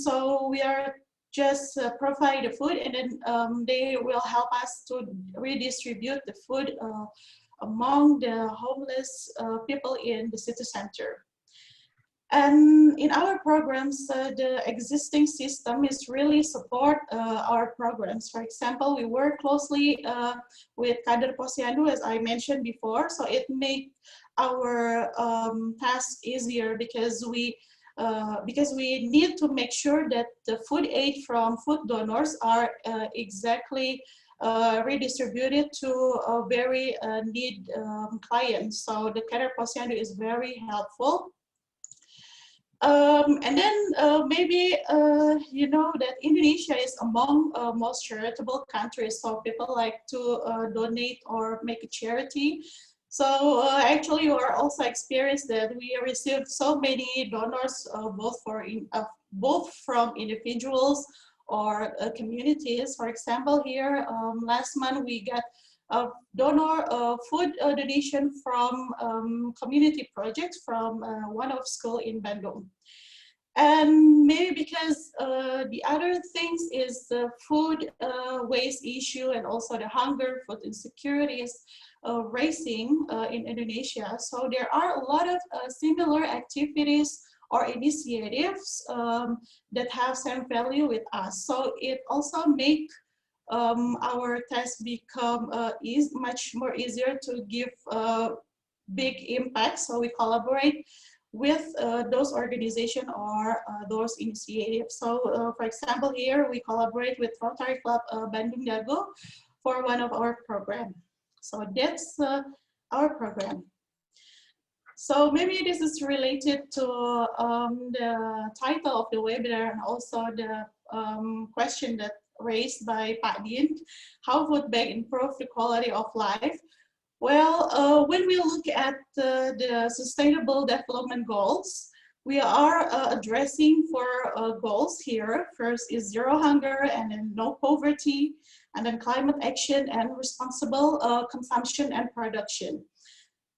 So we are just provide the food, and then they will help us to redistribute the food among the homeless people in the city center. And in our programs, the existing system is really support our programs. For example, we work closely with Kader Posyandu, as I mentioned before, so it makes our task easier because we need to make sure that the food aid from food donors are exactly redistributed to a very need clients. So the Kader Posyandu is very helpful. And then maybe you know that Indonesia is among most charitable countries, so people like to donate or make a charity. So actually, you are also experienced that we received so many donors, both from individuals or communities. For example, here last month we got a donor food donation from community projects from one of school in Bandung. And maybe because the other things is the food waste issue and also the hunger, food insecurity is rising in Indonesia. So there are a lot of similar activities or initiatives that have same value with us. So it also make our task become much more easier to give big impact. So we collaborate with those organizations or those initiatives. So for example, here we collaborate with Rotary Club Bandung Dago for one of our programs. So that's our program. So maybe this is related to the title of the webinar and also the question that raised by Pak Din, how food bank improve the quality of life? Well, when we look at the Sustainable Development Goals, we are addressing for goals here. First is zero hunger, and then no poverty, and then climate action and responsible consumption and production.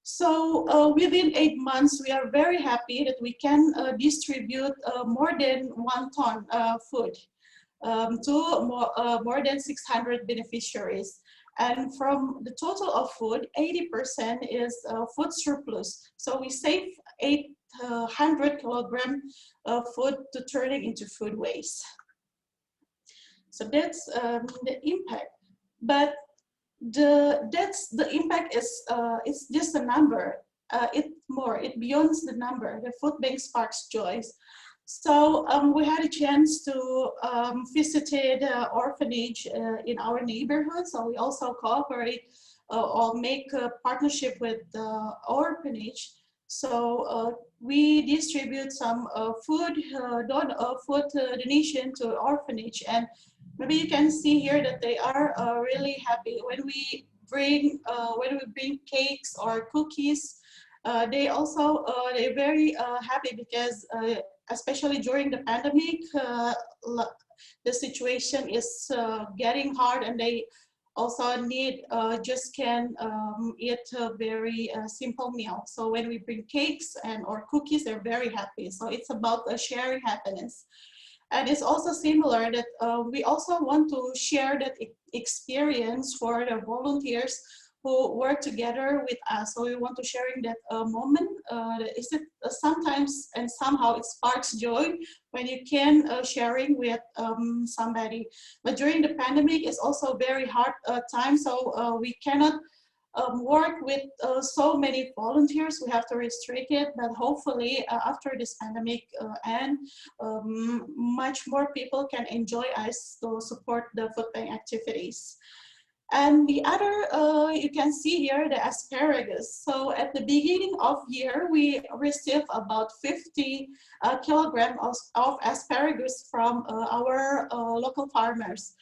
So within 8 months, we are very happy that we can distribute more than 1 ton food to more than 600 beneficiaries. And from the total of food, 80% is food surplus. So we save 800 kilogram of food to turning into food waste. So that's the impact. But the impact is it's just a number. It beyonds the number. The food bank sparks joys. So we had a chance to visit orphanage in our neighborhood. So we also cooperate or make a partnership with the orphanage. So we distribute some food donation to orphanage, and maybe you can see here that they are really happy when we bring cakes or cookies. They're very happy because especially during the pandemic, the situation is getting hard, and they also need just can eat a very simple meal. So when we bring cakes or cookies, they're very happy. So it's about sharing happiness. And it's also similar that we also want to share that experience for the volunteers who work together with us. So we want to sharing that moment. Sometimes and somehow it sparks joy when you can sharing with somebody. But during the pandemic, it's also very hard time. So we cannot work with so many volunteers. We have to restrict it, but hopefully after this pandemic much more people can enjoy us to support the food bank activities. And the other, you can see here the asparagus. So at the beginning of year, we received about 50 kilograms of asparagus from our local farmers.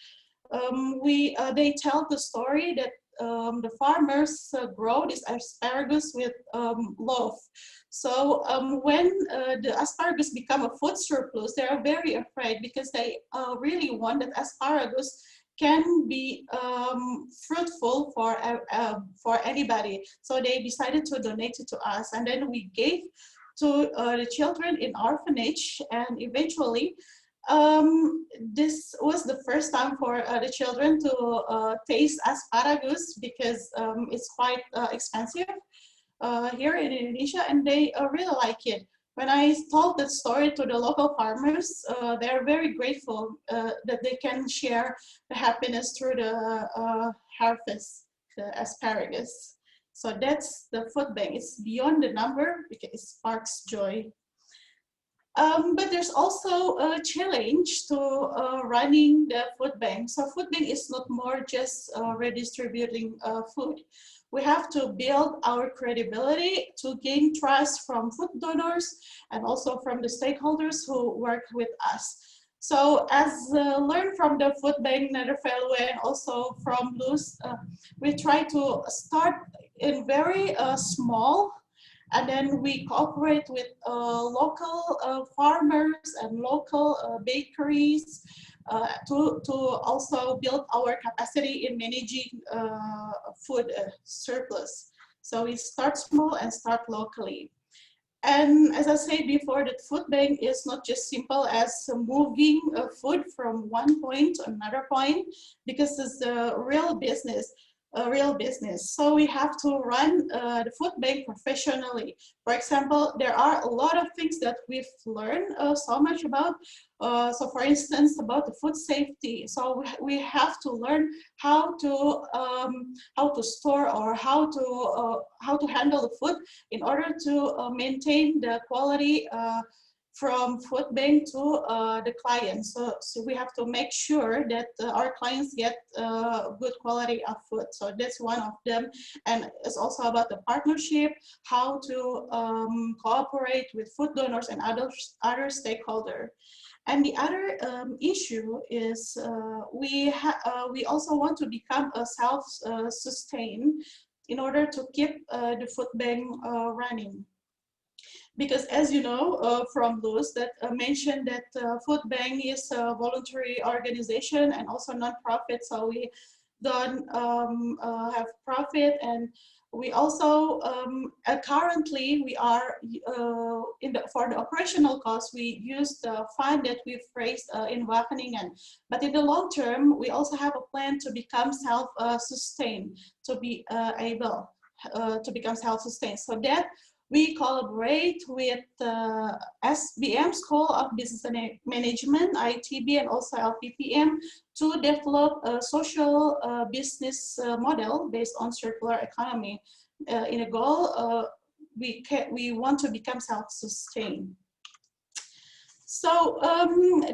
They tell the story that the farmers grow this asparagus with love. So when the asparagus become a food surplus, they are very afraid because they really want that asparagus can be fruitful for anybody. So they decided to donate it to us, and then we gave to the children in orphanage, and eventually this was the first time for the children to taste asparagus because it's quite expensive here in Indonesia, and they really like it. When I told that story to the local farmers, they're very grateful that they can share the happiness through the harvest, the asparagus. So that's the food bank. It's beyond the number because it sparks joy. But there's also a challenge to running the food bank. So food bank is not more just redistributing food. We have to build our credibility to gain trust from food donors and also from the stakeholders who work with us. So as learned from the food bank Nederveluwe and also from Luz, we try to start in very small, and then we cooperate with local farmers and local bakeries to also build our capacity in managing food surplus. So we start small and start locally. And as I said before, that food bank is not just simple as moving food from one point to another point, because it's a real business. So we have to run the food bank professionally. For example, there are a lot of things that we've learned so much about. So for instance, about the food safety. So we have to learn how to store or how to handle the food in order to maintain the quality from food bank to the clients. So we have to make sure that our clients get good quality of food. So that's one of them. And it's also about the partnership, how to cooperate with food donors and other stakeholders. And the other issue is we also want to become a self-sustained in order to keep the food bank running. Because as you know from those that mentioned that Food Bank is a voluntary organization and also non-profit, so we don't have profit, and we also currently we are for the operational costs we use the fund that we've raised in Wageningen, but in the long term we also have a plan to become self-sustained, to be able to become self-sustained. So that we collaborate with SBM School of Business and Management, ITB, and also LPPM to develop a social business model based on circular economy. In a goal, we want to become self-sustained. So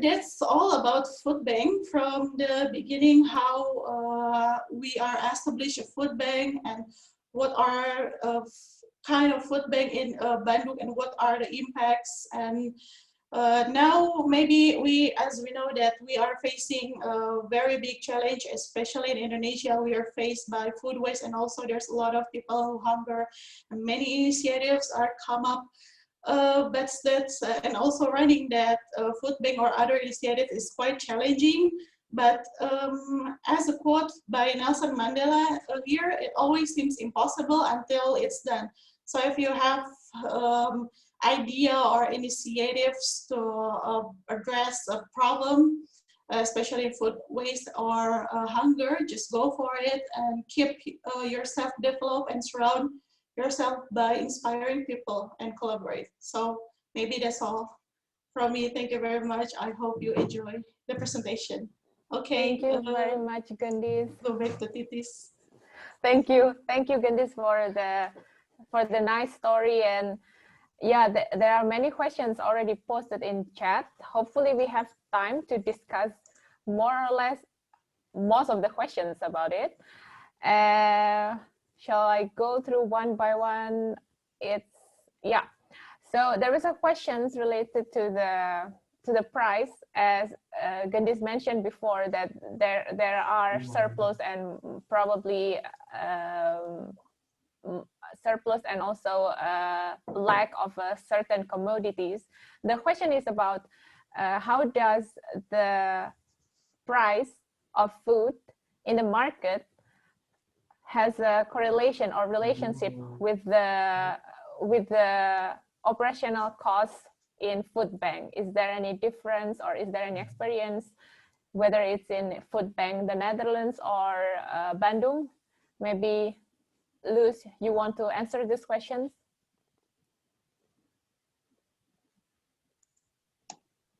that's all about Food Bank from the beginning, how we are established a food bank and what are kind of food bank in Bandung and what are the impacts. And now maybe as we know that we are facing a very big challenge, especially in Indonesia. We are faced by food waste, and also there's a lot of people who hunger, and many initiatives are come up. But that's and also running that food bank or other initiative is quite challenging. But as a quote by Nelson Mandela here, it always seems impossible until it's done. So if you have idea or initiatives to address a problem, especially food waste or hunger, just go for it and keep yourself developed and surround yourself by inspiring people and collaborate. So maybe that's all from me. Thank you very much. I hope you enjoy the presentation. Okay. Thank you very much, Gendis. Go back to Titis. Thank you, Gendis, for the nice story. And yeah, there are many questions already posted in chat. Hopefully, we have time to discuss more or less most of the questions about it. Shall I go through one by one? Yeah. So there is a questions related to the price, as Gendis mentioned before, that there are surplus and probably surplus and also lack of certain commodities. The question is about how does the price of food in the market has a correlation or relationship with the operational costs in food bank. Is there any difference, or is there any experience, whether it's in Food Bank the Netherlands or Bandung? Maybe Luz, you want to answer these questions?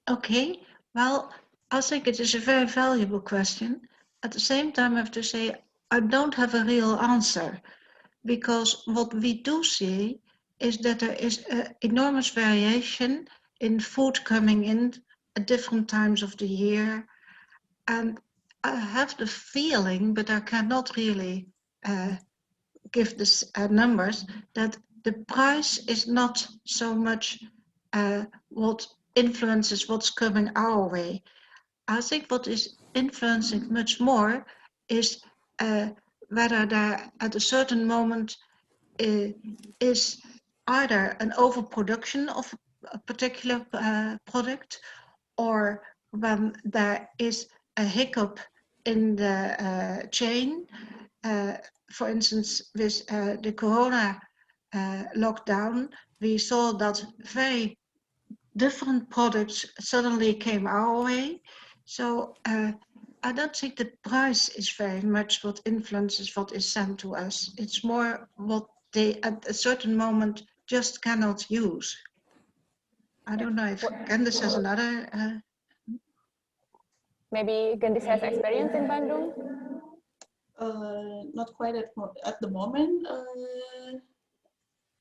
Okay, well, I think it is a very valuable question. At the same time, I have to say, I don't have a real answer, because what we do see is that there is an enormous variation in food coming in at different times of the year. And I have the feeling, but I cannot really give this numbers, that the price is not so much what influences what's coming our way. I think what is influencing much more is whether there at a certain moment is either an overproduction of a particular product, or when there is a hiccup in the chain. For instance, with the Corona lockdown, we saw that very different products suddenly came our way. So I don't think the price is very much what influences what is sent to us. It's more what they at a certain moment just cannot use. I don't know if Gendis has another. Maybe Gendis has experience in Bandung? Not quite at the moment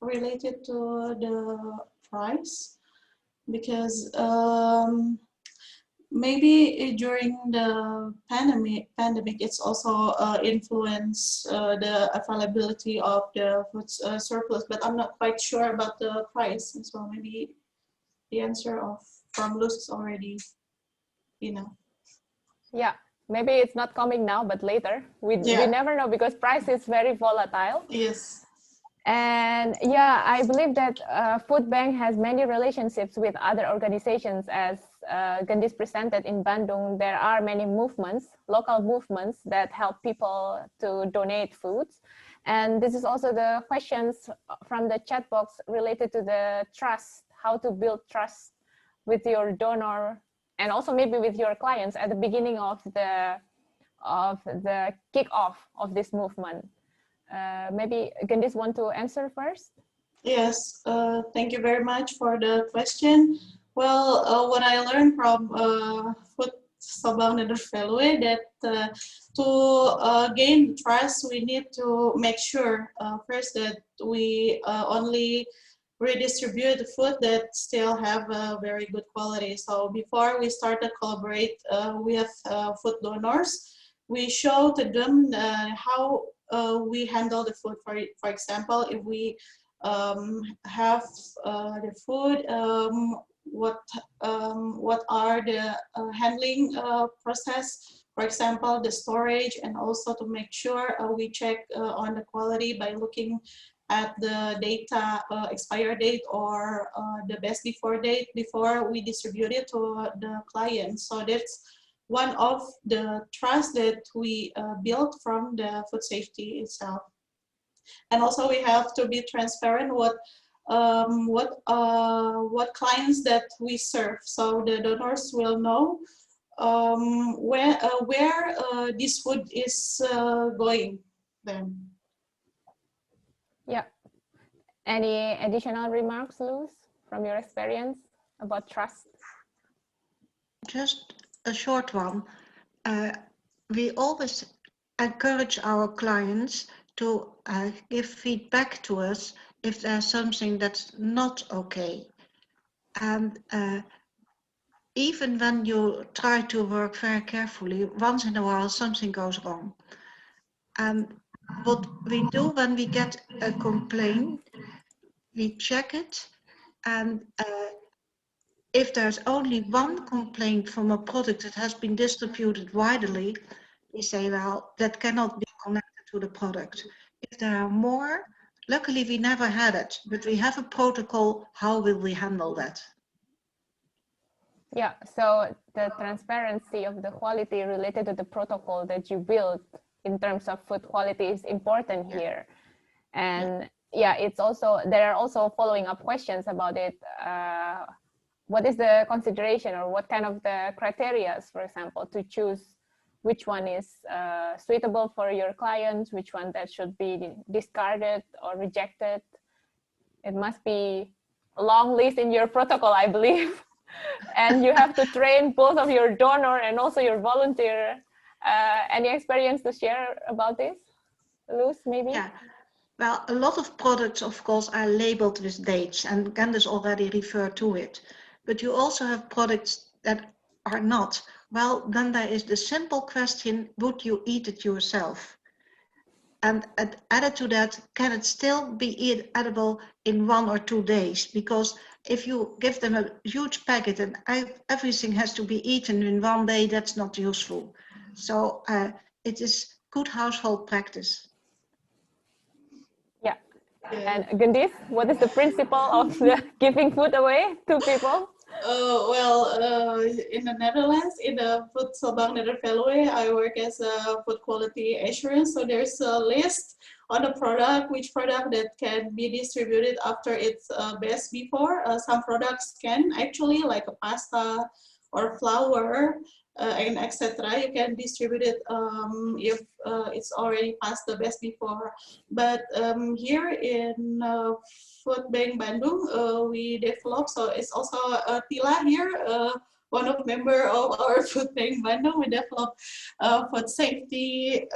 related to the price, because maybe during the pandemic it's also influenced the availability of the food surplus, but I'm not quite sure about the price. So maybe the answer from Luz is already, Yeah, maybe it's not coming now, but later. We never know, because price is very volatile. Yes. And yeah, I believe that Food Bank has many relationships with other organizations. As Gendis presented in Bandung, there are many movements, local movements that help people to donate foods. And this is also the questions from the chat box related to the trust, how to build trust with your donor and also maybe with your clients at the beginning of the kickoff of this movement. Maybe Gendis want to answer first? Yes, thank you very much for the question. Well, what I learned from Food Sabang Nederveluwe that to gain trust, we need to make sure first that we only redistribute the food that still have a very good quality. So before we start to collaborate with food donors, we show to them how we handle the food. For example, if we have the food, what are the handling process, for example, the storage, and also to make sure we check on the quality by looking at the data expire date or the best before date before we distribute it to the client. So that's one of the trust that we built from the food safety itself. And also we have to be transparent what clients that we serve, so the donors will know where this food is going then. Yeah. Any additional remarks, Luz, from your experience about trust? Just a short one. We always encourage our clients to give feedback to us if there's something that's not okay. And even when you try to work very carefully, once in a while something goes wrong. And what we do when we get a complaint, we check it, and if there's only one complaint from a product that has been distributed widely, we say, well, that cannot be connected to the product. If there are more, luckily we never had it, but we have a protocol. How will we handle that? Yeah, so the transparency of the quality related to the protocol that you build in terms of food quality is important here. And yeah, it's also, there are also following up questions about it. What is the consideration or what kind of the criteria, for example, to choose which one is suitable for your clients, which one that should be discarded or rejected? It must be a long list in your protocol, I believe. And you have to train both of your donor and also your volunteer. Any experience to share about this, Luz, maybe? Yeah, well, a lot of products, of course, are labeled with dates, and Candice already referred to it. But you also have products that are not. Well, then there is the simple question, would you eat it yourself? And added to that, can it still be edible in 1 or 2 days? Because if you give them a huge packet and everything has to be eaten in 1 day, that's not useful. So it is good household practice. Yeah. And Gendis, what is the principle of giving food away to people? In the Netherlands, in the Food Sabang Nederveluwe, I work as a food quality assurance. So there's a list on the product, which product that can be distributed after its best before. Some products can actually, like a pasta or flour, and etc. You can distribute it if it's already past the best before. But here in Food Bank Bandung, we develop, so it's also Tila here, one of member of our Food Bank Bandung. We developed food safety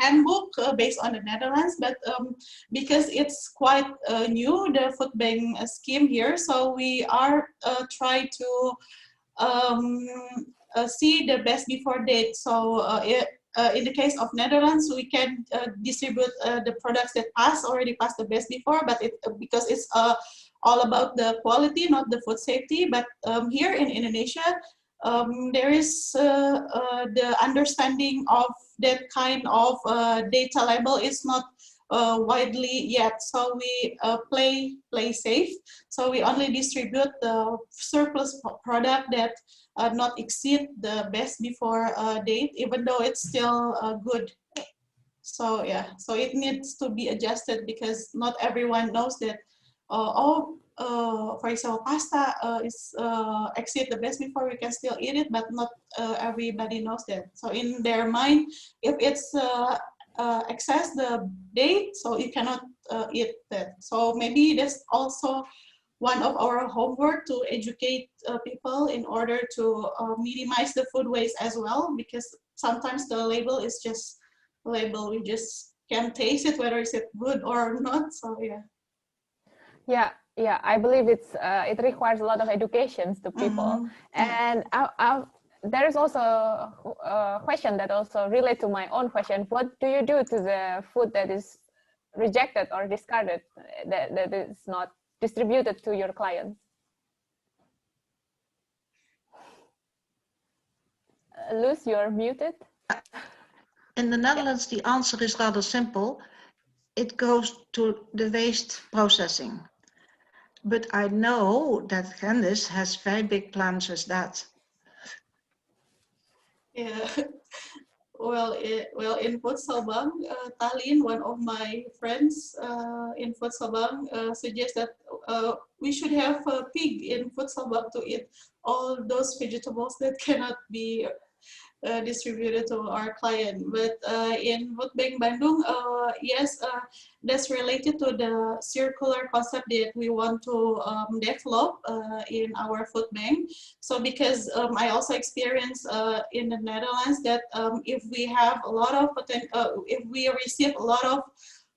handbook based on the Netherlands, but because it's quite new, the Food Bank scheme here, so we are try to see the best before date. So in the case of Netherlands, we can distribute the products that already passed the best before, but because it's all about the quality, not the food safety. But here in Indonesia, there is the understanding of that kind of data label is not widely yet. So we play safe. So we only distribute the surplus product that not exceed the best before date, even though it's still good. So yeah, so it needs to be adjusted because not everyone knows that. For example, pasta is exceed the best before, we can still eat it, but not everybody knows that. So in their mind, if it's excess the date, so you cannot eat that. So maybe that's also one of our homework to educate people in order to minimize the food waste as well, because sometimes the label is just label, we just can't taste it whether it's good or not. So yeah. Yeah, I believe it's it requires a lot of education to people. And there is also a question that also relates to my own question. What do you do to the food that is rejected or discarded, that is not distributed to your clients? Luz, you're muted. In the Netherlands, the answer is rather simple. It goes to the waste processing. But I know that Candice has very big plans with that. Yeah, well, in Voedselbank, Tallinn, one of my friends in Voedselbank suggests that we should have a pig in Voedselbank to eat all those vegetables that cannot be distributed to our client. But in Food Bank Bandung, yes, that's related to the circular concept that we want to develop in our food bank. So because I also experienced in the Netherlands that if we have a lot of if we receive a lot of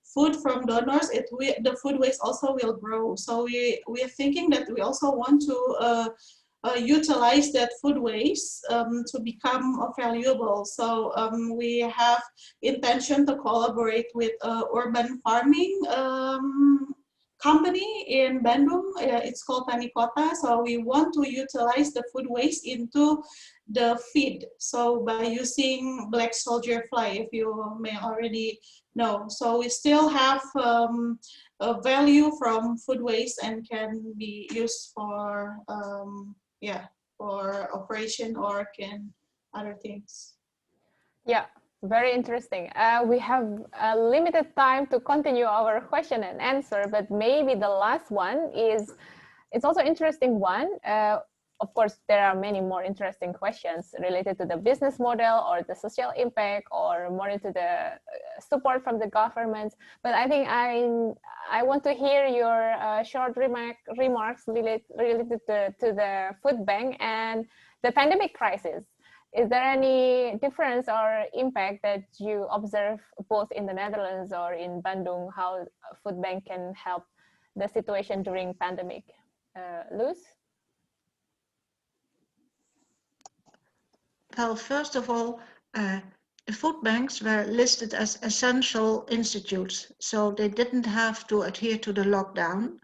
food from donors, the food waste also will grow. So we're thinking that we also want to utilize that food waste to become valuable. So we have intention to collaborate with urban farming company in Bandung. It's called Tani Kota. So we want to utilize the food waste into the feed. So by using black soldier fly, if you may already know. So we still have a value from food waste and can be used for for operation or can other things. Yeah, very interesting. We have a limited time to continue our question and answer, but maybe the last one is, it's also interesting one. Of course, there are many more interesting questions related to the business model or the social impact or more into the support from the government. But I think I want to hear your short remarks related to the food bank and the pandemic crisis. Is there any difference or impact that you observe both in the Netherlands or in Bandung, how food bank can help the situation during pandemic? Luz? Well, first of all, the food banks were listed as essential institutes, so they didn't have to adhere to the lockdown.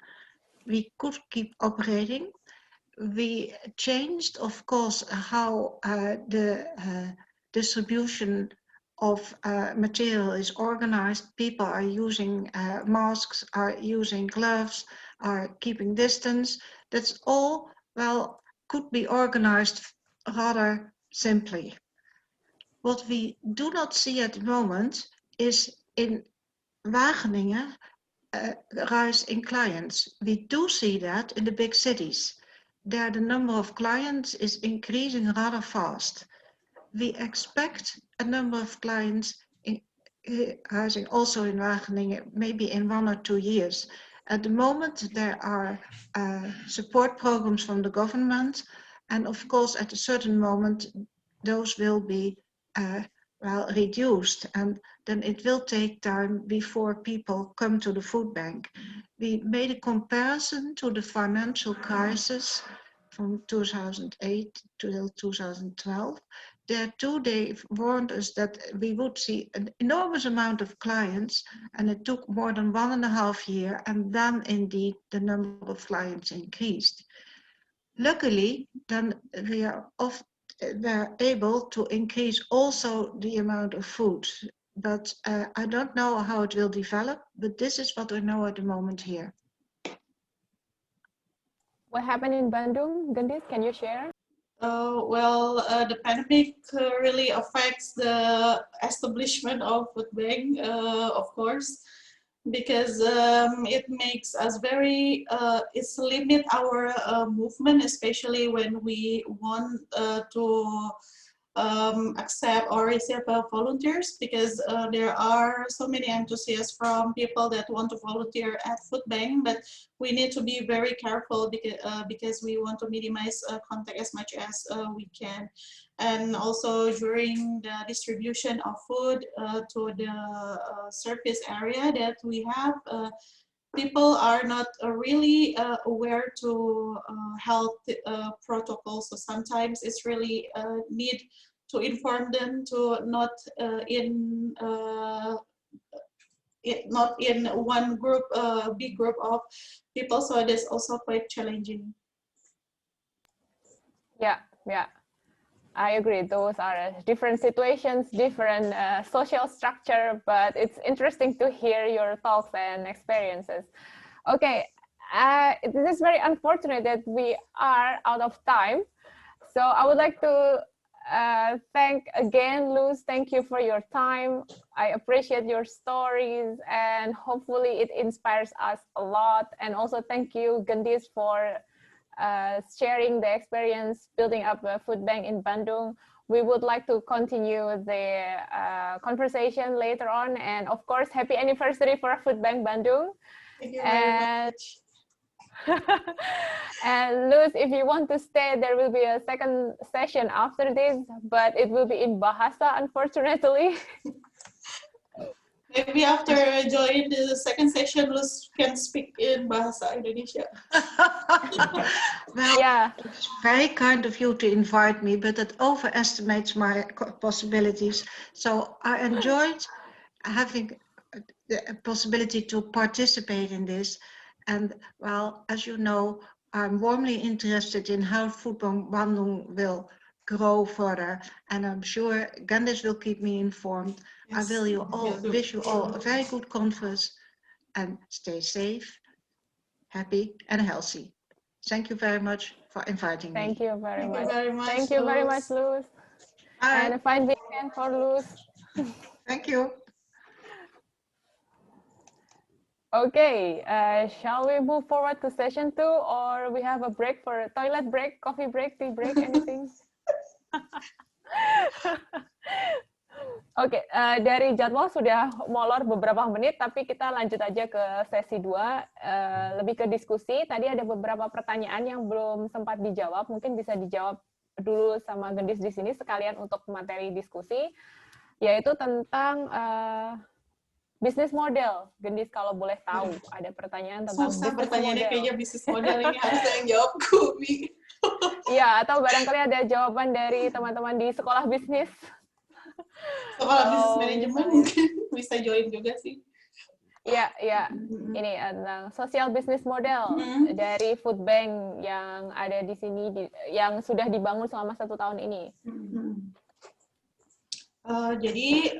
We could keep operating. We changed, of course, how the distribution of material is organized. People are using masks, are using gloves, are keeping distance. That's all, well, could be organized rather simply. What we do not see at the moment is in Wageningen rise in clients. We do see that in the big cities. There the number of clients is increasing rather fast. We expect a number of clients rising also in Wageningen, maybe in 1 or 2 years. At the moment, there are support programs from the government, and of course, at a certain moment, those will be reduced, and then it will take time before people come to the food bank. We made a comparison to the financial crisis from 2008 to 2012. There too, they warned us that we would see an enormous amount of clients, and it took more than 1.5 years, and then indeed the number of clients increased. Luckily, then we are able to increase also the amount of food. but I don't know how it will develop, but this is what I know at the moment here. What happened in Bandung, Gendis? Can you share? The pandemic really affects the establishment of food bank, of course, because it makes us very, it's limit our movement, especially when we want to accept or receive volunteers, because there are so many enthusiasts from people that want to volunteer at food bank, but we need to be very careful because we want to minimize contact as much as we can. And also during the distribution of food to the service area that we have, people are not really aware to health protocols. So sometimes it's really need to inform them to not in one group, big group of people. So it is also quite challenging. Yeah, yeah. I agree. Those are different situations, different social structure, but it's interesting to hear your thoughts and experiences. Okay, it is very unfortunate that we are out of time. So I would like to thank again, Luz. Thank you for your time. I appreciate your stories, and hopefully it inspires us a lot. And also thank you, Gendis, for sharing the experience building up a food bank in Bandung. We would like to continue the conversation later on, and of course, happy anniversary for Food Bank Bandung. Thank you very much. And Luz, if you want to stay, there will be a second session after this, but it will be in Bahasa, unfortunately. Maybe after join the second session, Luz can speak in Bahasa Indonesia. Well, Yeah. it's very kind of you to invite me, but it overestimates my possibilities. So I enjoyed having the possibility to participate in this. And well, as you know, I'm warmly interested in how Food Bank Bandung will grow further, and I'm sure Gendis will keep me informed. Yes. I wish you all a very good conference, and stay safe, happy, and healthy. Thank you very much for inviting me. Thank you very much. Thank you very much, Luz. Bye. And a fine weekend for Luz. Thank you. Okay, shall we move forward to session 2, or we have a break for a toilet break, coffee break, tea break, anything? Oke, dari jadwal sudah molor beberapa menit, tapi kita lanjut aja ke sesi 2, lebih ke diskusi. Tadi ada beberapa pertanyaan yang belum sempat dijawab, mungkin bisa dijawab dulu sama Gendis di sini sekalian untuk materi diskusi, yaitu tentang bisnis model. Gendis, kalau boleh tahu, ada pertanyaan tentang susah bisnis pertanyaannya model. kayaknya bisnis model ini harus yang jawab Kumi. Iya, atau barangkali ada jawaban dari teman-teman di sekolah bisnis. Sekolah bisnis manajemen mungkin bisa join juga sih. Iya, iya. Ini tentang social business model dari food bank yang ada di sini, yang sudah dibangun selama 1 tahun ini. Jadi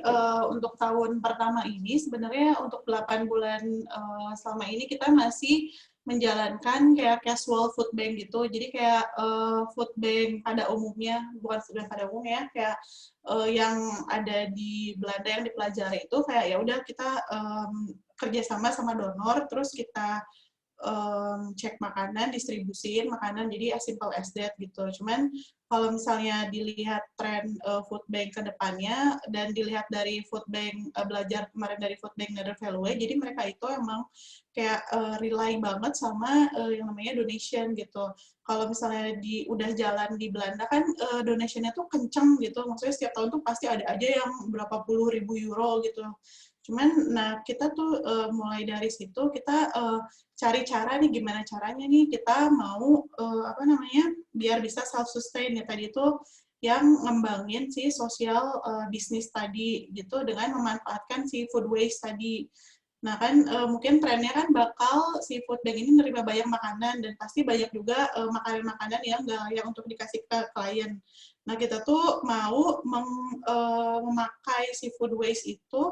untuk tahun pertama ini sebenarnya untuk 8 bulan selama ini kita masih menjalankan kayak casual food bank gitu. Jadi kayak food bank pada umumnya, bukan food bank pada umumnya, kayak yang ada di Belanda yang dipelajari itu kayak ya udah kita kerjasama sama donor, terus kita cek makanan, distribusiin makanan, jadi as simple as that gitu. Cuman kalau misalnya dilihat tren food bank ke depannya dan dilihat dari food bank belajar kemarin dari food bank Nederveluwe, jadi mereka itu emang kayak rely banget sama yang namanya donation gitu. Kalau misalnya udah jalan di Belanda kan donationnya tuh kenceng gitu, maksudnya setiap tahun tuh pasti ada aja yang berapa puluh ribu euro gitu. Cuman, nah kita tuh mulai dari situ kita cari cara nih gimana caranya nih kita mau biar bisa self sustain ya tadi itu yang ngembangin si sosial bisnis tadi gitu dengan memanfaatkan si food waste tadi. Nah kan mungkin trennya kan bakal si food bank ini menerima banyak makanan dan pasti banyak juga makanan-makanan yang nggak layak untuk dikasih ke klien. Nah, kita tuh mau memakai si food waste itu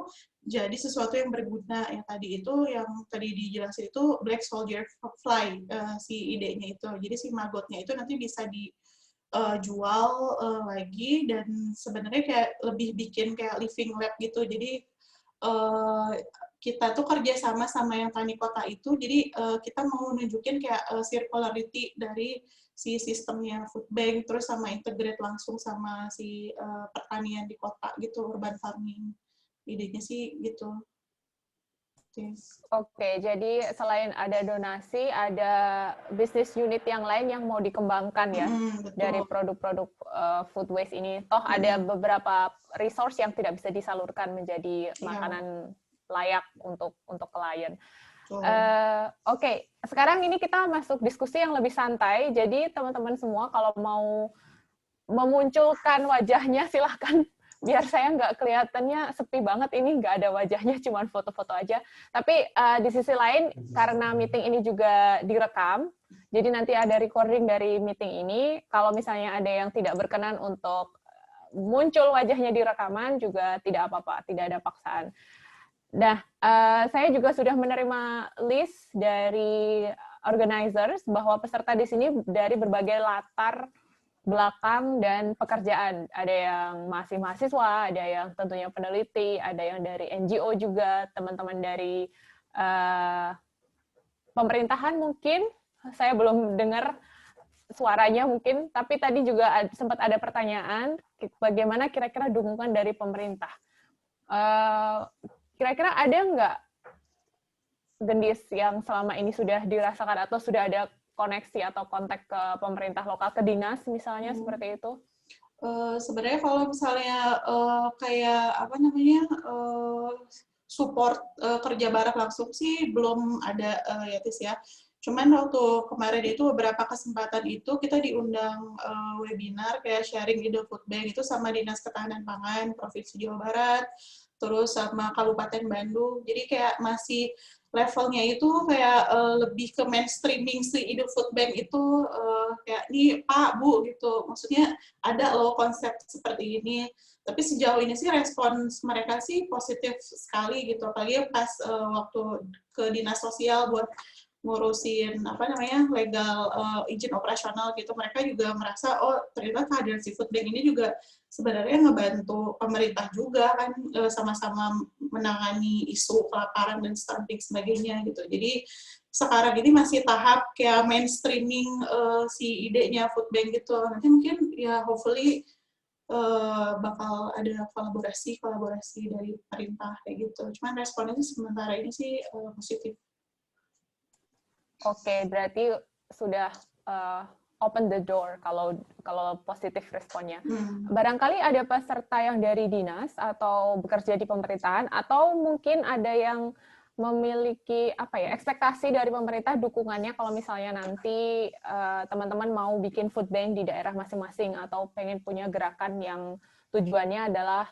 jadi sesuatu yang berguna. Yang tadi dijelasin itu black soldier fly, si idenya itu. Jadi si magotnya itu nanti bisa dijual lagi, dan sebenarnya kayak lebih bikin kayak living lab gitu. Jadi kita tuh kerja sama yang tani kota itu, jadi kita mau nunjukin kayak circularity dari si sistemnya food bank, terus sama integrate langsung sama si pertanian di kota gitu, urban farming. Idenya sih gitu. Oke, jadi selain ada donasi, ada bisnis unit yang lain yang mau dikembangkan ya, dari produk-produk food waste ini. Toh ada beberapa resource yang tidak bisa disalurkan menjadi makanan layak untuk klien. Oke, sekarang ini kita masuk diskusi yang lebih santai. Jadi teman-teman semua kalau mau memunculkan wajahnya silahkan. Biar saya nggak kelihatannya sepi banget, ini nggak ada wajahnya, cuma foto-foto aja. Tapi di sisi lain, karena meeting ini juga direkam, jadi nanti ada recording dari meeting ini. Kalau misalnya ada yang tidak berkenan untuk muncul wajahnya di rekaman, juga tidak apa-apa, tidak ada paksaan. Nah, saya juga sudah menerima list dari organizers bahwa peserta di sini dari berbagai latar belakang dan pekerjaan. Ada yang masih mahasiswa, ada yang tentunya peneliti, ada yang dari NGO juga, teman-teman dari pemerintahan mungkin. Saya belum dengar suaranya mungkin, tapi tadi juga sempat ada pertanyaan, bagaimana kira-kira dukungan dari pemerintah. Kira-kira ada nggak, Gendis, yang selama ini sudah dirasakan atau sudah ada koneksi atau kontak ke pemerintah lokal, ke dinas misalnya, seperti itu? Sebenarnya kalau misalnya kayak support kerja bareng langsung sih belum ada ya Tis ya. Cuman waktu kemarin itu beberapa kesempatan itu kita diundang webinar kayak sharing ide food bank itu sama Dinas Ketahanan Pangan Provinsi Jawa Barat, terus sama Kabupaten Bandung. Jadi kayak masih levelnya itu kayak lebih ke mainstreaming si ide food bank itu, kayak nih Pak, Bu gitu. Maksudnya ada loh konsep seperti ini. Tapi sejauh ini sih respons mereka sih positif sekali gitu. Apalagi pas waktu ke dinas sosial buat ngurusin legal izin operasional gitu, mereka juga merasa oh ternyata kehadiran si food bank ini juga sebenarnya ngebantu pemerintah juga kan, sama-sama menangani isu kelaparan dan stunting sebagainya gitu. Jadi sekarang ini masih tahap kayak mainstreaming si idenya food bank gitu. Nanti mungkin ya hopefully bakal ada kolaborasi dari pemerintah kayak gitu. Cuman responnya sementara ini sih positif. Oke, berarti sudah open the door kalau positif responnya. Barangkali ada peserta yang dari dinas atau bekerja di pemerintahan, atau mungkin ada yang memiliki ekspektasi dari pemerintah dukungannya kalau misalnya nanti teman-teman mau bikin food bank di daerah masing-masing atau pengen punya gerakan yang tujuannya adalah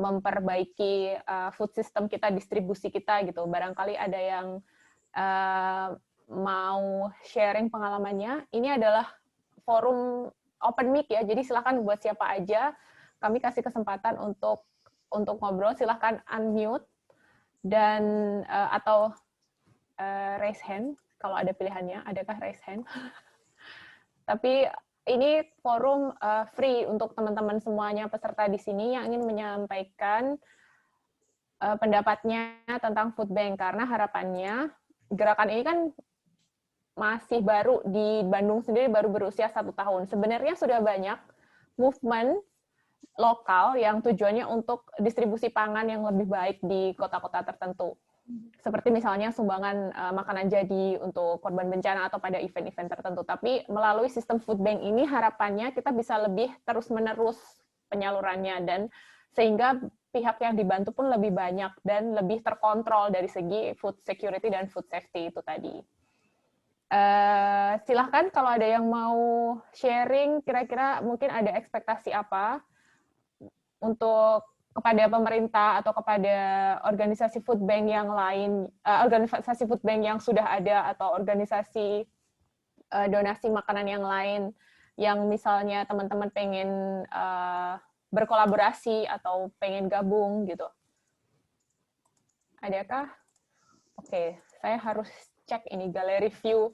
memperbaiki food system kita, distribusi kita gitu. Barangkali ada yang mau sharing pengalamannya. Ini adalah forum open mic ya, jadi silakan buat siapa aja. Kami kasih kesempatan untuk ngobrol. Silakan unmute dan atau raise hand kalau ada pilihannya. Adakah raise hand? Tapi ini forum free untuk teman-teman semuanya peserta di sini yang ingin menyampaikan pendapatnya tentang food bank, karena harapannya gerakan ini kan masih baru di Bandung sendiri, baru berusia 1 tahun. Sebenarnya sudah banyak movement lokal yang tujuannya untuk distribusi pangan yang lebih baik di kota-kota tertentu. Seperti misalnya sumbangan makanan jadi untuk korban bencana atau pada event-event tertentu. Tapi melalui sistem food bank ini harapannya kita bisa lebih terus-menerus penyalurannya, dan sehingga pihak yang dibantu pun lebih banyak dan lebih terkontrol dari segi food security dan food safety itu tadi. Silahkan kalau ada yang mau sharing, kira-kira mungkin ada ekspektasi apa untuk kepada pemerintah atau kepada organisasi food bank yang lain, organisasi food bank yang sudah ada atau organisasi donasi makanan yang lain yang misalnya teman-teman pengen berkolaborasi atau pengen gabung gitu? Adakah? Oke, saya harus cek ini galeri view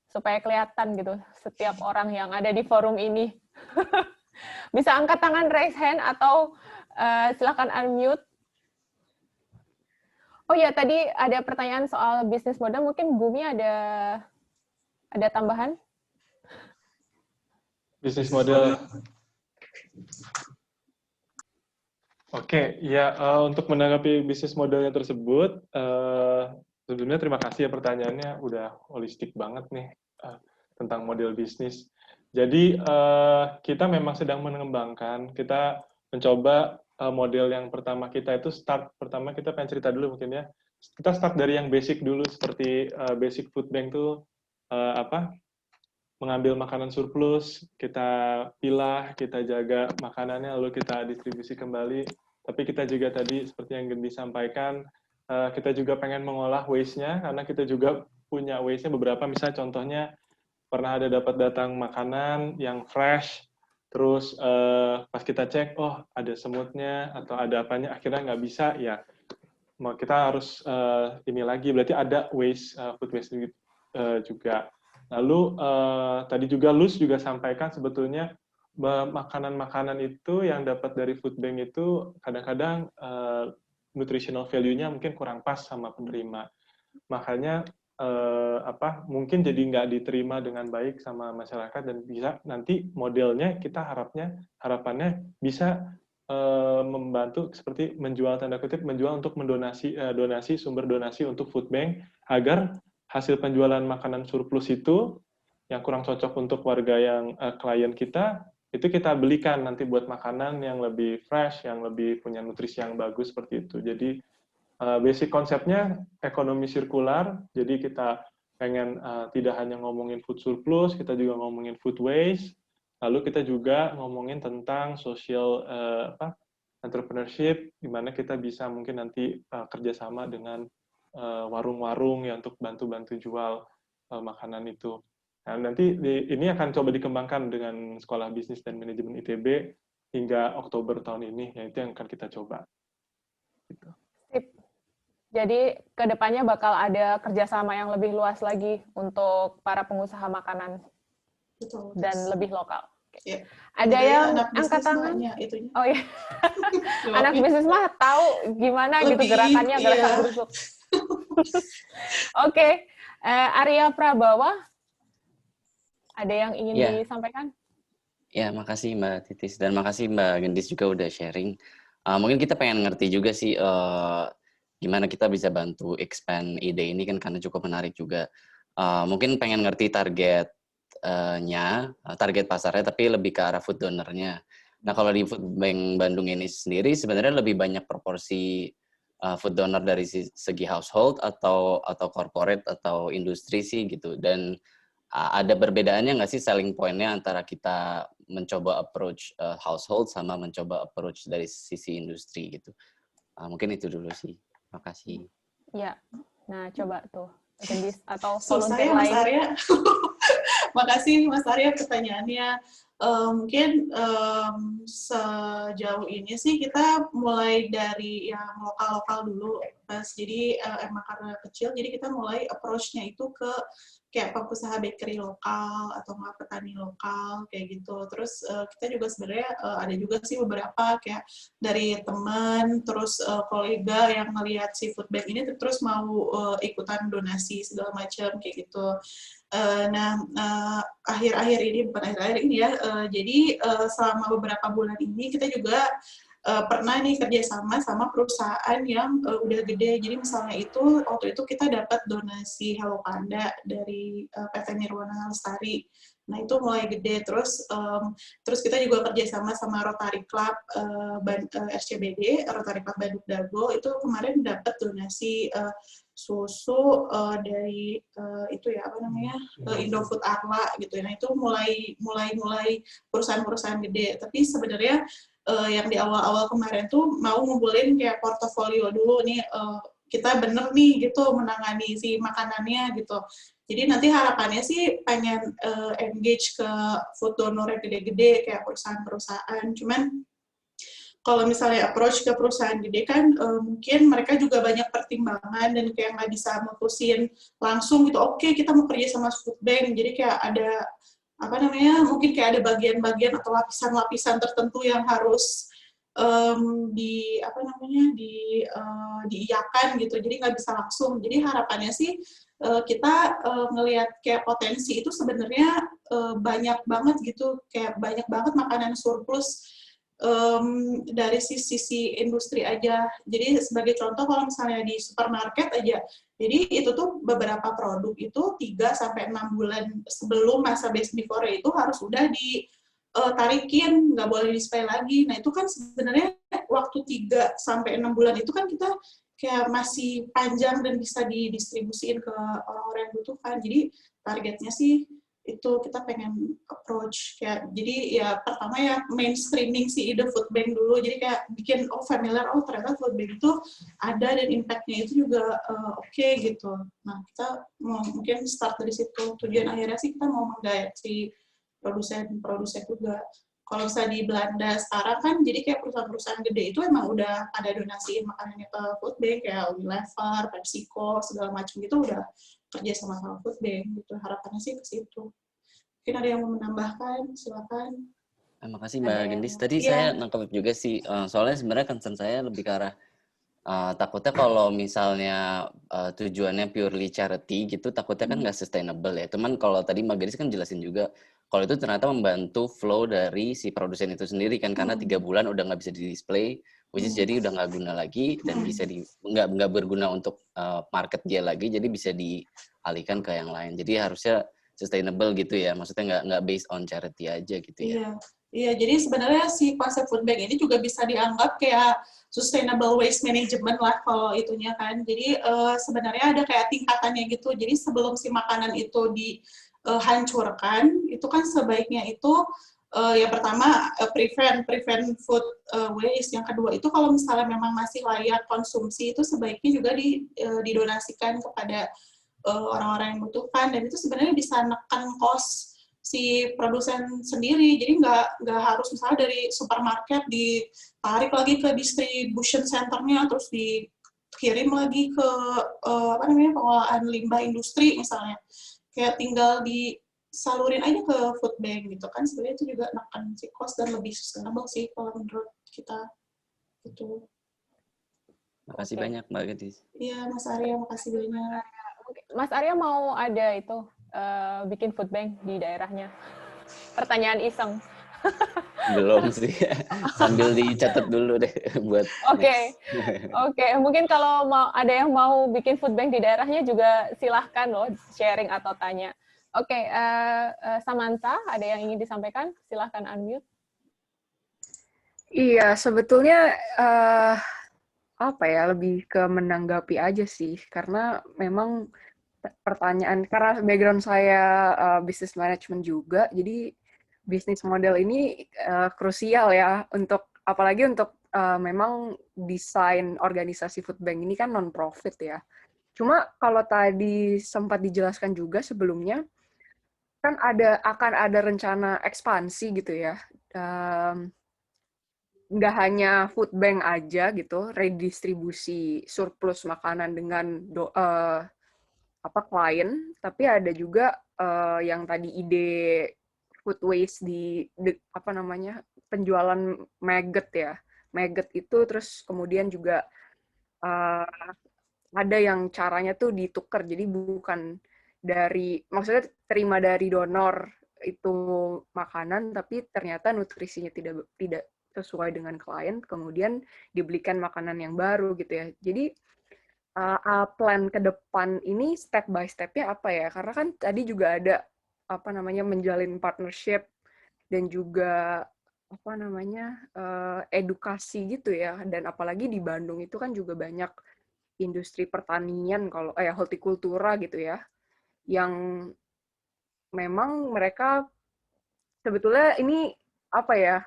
supaya kelihatan gitu setiap orang yang ada di forum ini. Bisa angkat tangan, raise hand, atau silakan unmute. Oh ya, tadi ada pertanyaan soal bisnis model. Mungkin Bumi ada tambahan? Bisnis model. Oke, ya untuk menanggapi bisnis modelnya tersebut, sebelumnya terima kasih ya pertanyaannya, udah holistik banget nih tentang model bisnis. Jadi kita memang sedang mengembangkan, kita mencoba model yang pertama kita itu pertama kita pengen cerita dulu mungkin ya. Kita start dari yang basic dulu, seperti basic food bank tuh mengambil makanan surplus, kita pilah, kita jaga makanannya, lalu kita distribusi kembali. Tapi kita juga tadi, seperti yang Gendi sampaikan, kita juga pengen mengolah waste-nya, karena kita juga punya waste-nya beberapa, misalnya contohnya, pernah ada dapat datang makanan yang fresh, terus pas kita cek, oh ada semutnya, atau ada apanya, akhirnya nggak bisa, ya kita harus ini lagi, berarti ada waste, food waste juga. Lalu tadi juga Luz juga sampaikan sebetulnya makanan-makanan itu yang dapat dari food bank itu kadang-kadang nutritional value-nya mungkin kurang pas sama penerima. Makanya mungkin jadi nggak diterima dengan baik sama masyarakat, dan bisa nanti modelnya kita harapannya bisa membantu seperti menjual, tanda kutip, menjual untuk donasi sumber donasi untuk food bank, agar hasil penjualan makanan surplus itu yang kurang cocok untuk warga yang klien kita, itu kita belikan nanti buat makanan yang lebih fresh, yang lebih punya nutrisi yang bagus, seperti itu. Jadi basic konsepnya ekonomi sirkular, jadi kita pengen tidak hanya ngomongin food surplus, kita juga ngomongin food waste, lalu kita juga ngomongin tentang social entrepreneurship, di mana kita bisa mungkin nanti kerjasama dengan warung-warung ya untuk bantu-bantu jual makanan itu. Nah, nanti ini akan coba dikembangkan dengan Sekolah Bisnis dan Manajemen ITB hingga Oktober tahun ini, ya itu yang akan kita coba. Gitu. Jadi kedepannya bakal ada kerjasama yang lebih luas lagi untuk para pengusaha makanan. Betul. Dan lebih lokal. Ya. Ada yang angkat tangan? Oh iya. Anak bisnis mah tahu gimana lebih, gitu gerakannya, gerakan busuk. Oke. Arya Prabawa, ada yang ingin disampaikan? Ya, makasih Mbak Titis, dan makasih Mbak Gendis juga udah sharing. Mungkin kita pengen ngerti juga sih gimana kita bisa bantu expand ide ini kan, karena cukup menarik juga. Mungkin pengen ngerti target pasarnya, tapi lebih ke arah food donor-nya. Nah, kalau di Food Bank Bandung ini sendiri sebenarnya lebih banyak proporsi food donor dari segi household atau corporate atau industri sih gitu. Dan ada perbedaannya nggak sih selling point-nya antara kita mencoba approach household sama mencoba approach dari sisi industri gitu. Mungkin itu dulu sih. Makasih. Ya, nah coba tuh Gendis atau lain. volunteer Mas Arya. Makasih Mas Arya pertanyaannya. Mungkin sejauh ini sih kita mulai dari yang lokal-lokal dulu, jadi emang karena kecil, jadi kita mulai approach-nya itu ke kayak pengusaha bakery lokal atau nggak petani lokal kayak gitu. Terus kita juga sebenarnya ada juga sih beberapa kayak dari teman, terus kolega yang ngelihat si food bank ini terus mau ikutan donasi segala macam kayak gitu. Akhir-akhir ini, bukan akhir-akhir ini ya, jadi selama beberapa bulan ini kita juga pernah nih kerjasama sama perusahaan yang udah gede. Jadi misalnya waktu itu kita dapat donasi Hello Panda dari PT Nirwana Lestari. Nah itu mulai gede, terus kita juga kerjasama sama Rotary Club RCBD, Rotary Club Bandung Dago, itu kemarin dapat donasi susu dari Indofood Arla gitu. Nah itu mulai perusahaan-perusahaan gede. Tapi sebenarnya yang di awal-awal kemarin tuh mau ngumpulin kayak portofolio dulu nih, kita bener nih gitu menangani si makanannya gitu. Jadi nanti harapannya sih pengen engage ke food donor yang gede-gede kayak perusahaan-perusahaan. Cuman kalau misalnya approach ke perusahaan gede kan mungkin mereka juga banyak pertimbangan dan kayak nggak bisa mutusin langsung gitu. Oke, kita mau kerja sama food bank. Jadi kayak ada apa namanya? Mungkin kayak ada bagian-bagian atau lapisan-lapisan tertentu yang harus di apa namanya diiyakan gitu. Jadi nggak bisa langsung. Jadi harapannya sih kita ngelihat kayak potensi itu sebenarnya banyak banget gitu. Kayak banyak banget makanan surplus dari sisi industri aja. Jadi sebagai contoh kalau misalnya di supermarket aja, jadi itu tuh beberapa produk itu 3-6 bulan sebelum masa best before itu harus udah ditarikin, nggak boleh display lagi. Nah itu kan sebenarnya waktu 3-6 bulan itu kan kita kayak masih panjang dan bisa didistribusiin ke orang-orang yang butuhkan. Jadi targetnya sih itu kita pengen approach kayak jadi ya pertama ya mainstreaming si ide food bank dulu, jadi kayak bikin familiar, ternyata food bank itu ada dan impact-nya itu juga oke gitu. Nah kita mau mungkin start dari situ, tujuan akhirnya sih kita mau menggait si produsen juga. Kalau misalnya di Belanda sekarang kan jadi kayak perusahaan-perusahaan gede itu emang udah ada donasiin makanannya ke food bank kayak Unilever, PepsiCo segala macam gitu udah kerja sama food bank gitu. Harapannya sih ke situ. Mungkin ada yang mau menambahkan, silakan. Makasih Mbak Gendis. Tadi Iya. saya nangkep juga sih, soalnya sebenarnya concern saya lebih ke arah takutnya kalau misalnya tujuannya purely charity gitu, takutnya kan nggak sustainable ya. Cuman kalau tadi Mbak Gendis kan jelasin juga, kalau itu ternyata membantu flow dari si produsen itu sendiri kan, karena 3 bulan udah nggak bisa di-display, which is jadi udah nggak guna lagi dan bisa nggak berguna untuk market dia lagi, jadi bisa dialihkan ke yang lain. Jadi harusnya sustainable gitu ya, maksudnya nggak based on charity aja gitu ya. Iya, jadi sebenarnya si konsep food bank ini juga bisa dianggap kayak sustainable waste management lah kalau itunya kan. Jadi sebenarnya ada kayak tingkatannya gitu. Jadi sebelum si makanan itu dihancurkan, itu kan sebaiknya itu yang pertama prevent food waste. Yang kedua itu kalau misalnya memang masih layak konsumsi itu sebaiknya juga didonasikan kepada orang-orang yang membutuhkan, dan itu sebenarnya bisa nekan cost si produsen sendiri. Jadi nggak harus misalnya dari supermarket ditarik lagi ke distribution centernya terus dikirim lagi ke pengolahan limbah industri misalnya, kayak tinggal disalurin aja ke food bank gitu kan. Sebenarnya itu juga nekan si cost dan lebih sustainable sih kalau menurut kita gitu. Makasih banyak Mbak Gendis. Iya Mas Arya, makasih banyak. Mas Arya mau ada itu bikin food bank di daerahnya? Pertanyaan iseng. Belum sih. Sambil dicatat dulu deh buat Oke. Mungkin kalau ada yang mau bikin food bank di daerahnya juga silahkan loh sharing atau tanya. Oke, Samantha, ada yang ingin disampaikan? Silahkan unmute. Iya, sebetulnya lebih ke menanggapi aja sih, karena memang pertanyaan, karena background saya business management juga, jadi bisnis model ini krusial ya apalagi untuk memang desain organisasi food bank ini kan non-profit ya. Cuma kalau tadi sempat dijelaskan juga sebelumnya kan akan ada rencana ekspansi gitu ya. Nggak hanya food bank aja gitu, redistribusi surplus makanan dengan klien, tapi ada juga yang tadi ide food waste penjualan maggot ya. Maggot itu terus kemudian juga ada yang caranya tuh ditukar, jadi bukan maksudnya terima dari donor itu makanan, tapi ternyata nutrisinya tidak sesuai dengan klien, kemudian dibelikan makanan yang baru gitu ya. Jadi plan ke depan ini step by step-nya apa ya? Karena kan tadi juga ada menjalin partnership dan juga edukasi gitu ya. Dan apalagi di Bandung itu kan juga banyak industri pertanian hortikultura gitu ya, yang memang mereka sebetulnya ini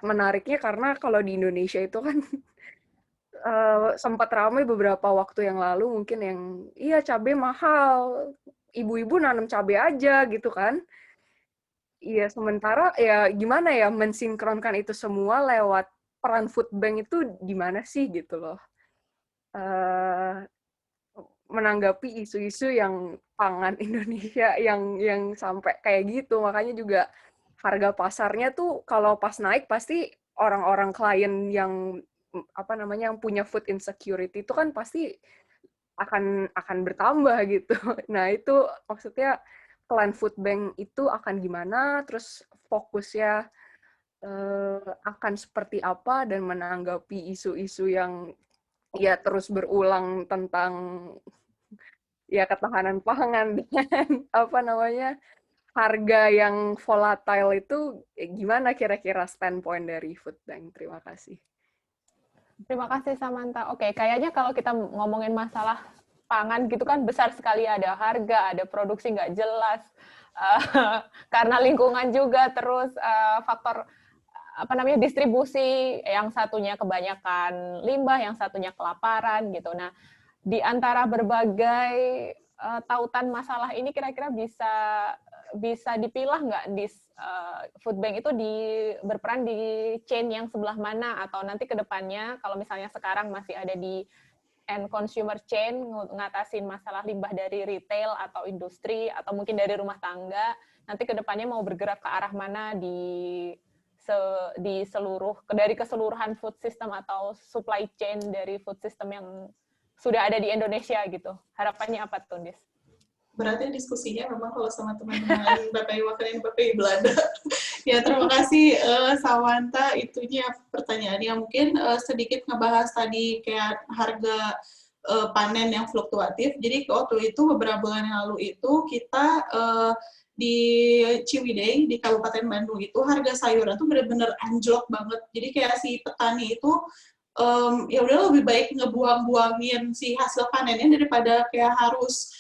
menariknya karena kalau di Indonesia itu kan sempat ramai beberapa waktu yang lalu mungkin yang cabai mahal, ibu-ibu nanam cabai aja gitu kan. Iya, sementara ya gimana ya mensinkronkan itu semua lewat peran food bank itu gimana sih gitu loh. Menanggapi isu-isu yang pangan Indonesia yang sampai kayak gitu. Makanya juga harga pasarnya tuh kalau pas naik pasti orang-orang klien yang yang punya food insecurity itu kan pasti akan bertambah gitu. Nah, itu maksudnya plan food bank itu akan gimana, terus fokusnya akan seperti apa dan menanggapi isu-isu yang ya terus berulang tentang ya ketahanan pangan dan harga yang volatile itu gimana kira-kira standpoint dari food bank? Terima kasih. Terima kasih Samantha. Oke, kayaknya kalau kita ngomongin masalah pangan gitu kan besar sekali, ada harga, ada produksi nggak jelas, karena lingkungan juga, terus faktor distribusi, yang satunya kebanyakan limbah, yang satunya kelaparan gitu. Nah, di antara berbagai tautan masalah ini kira-kira bisa dipilah nggak di food bank itu berperan di chain yang sebelah mana, atau nanti ke depannya kalau misalnya sekarang masih ada di end consumer chain ngatasin masalah limbah dari retail atau industri atau mungkin dari rumah tangga, nanti ke depannya mau bergerak ke arah mana dari keseluruhan food system atau supply chain dari food system yang sudah ada di Indonesia gitu. Harapannya apa tuh, Dis? Berarti diskusinya memang kalau sama teman-teman BPI Wakarin BPI Belanda. Ya, terima kasih Samantha, itunya pertanyaannya. Mungkin sedikit ngebahas tadi kayak harga panen yang fluktuatif. Jadi waktu itu beberapa bulan yang lalu itu kita di Ciwidey di Kabupaten Bandung itu harga sayuran tuh benar-benar anjlok banget. Jadi kayak si petani itu ya udah lebih baik ngebuang-buangin si hasil panennya daripada kayak harus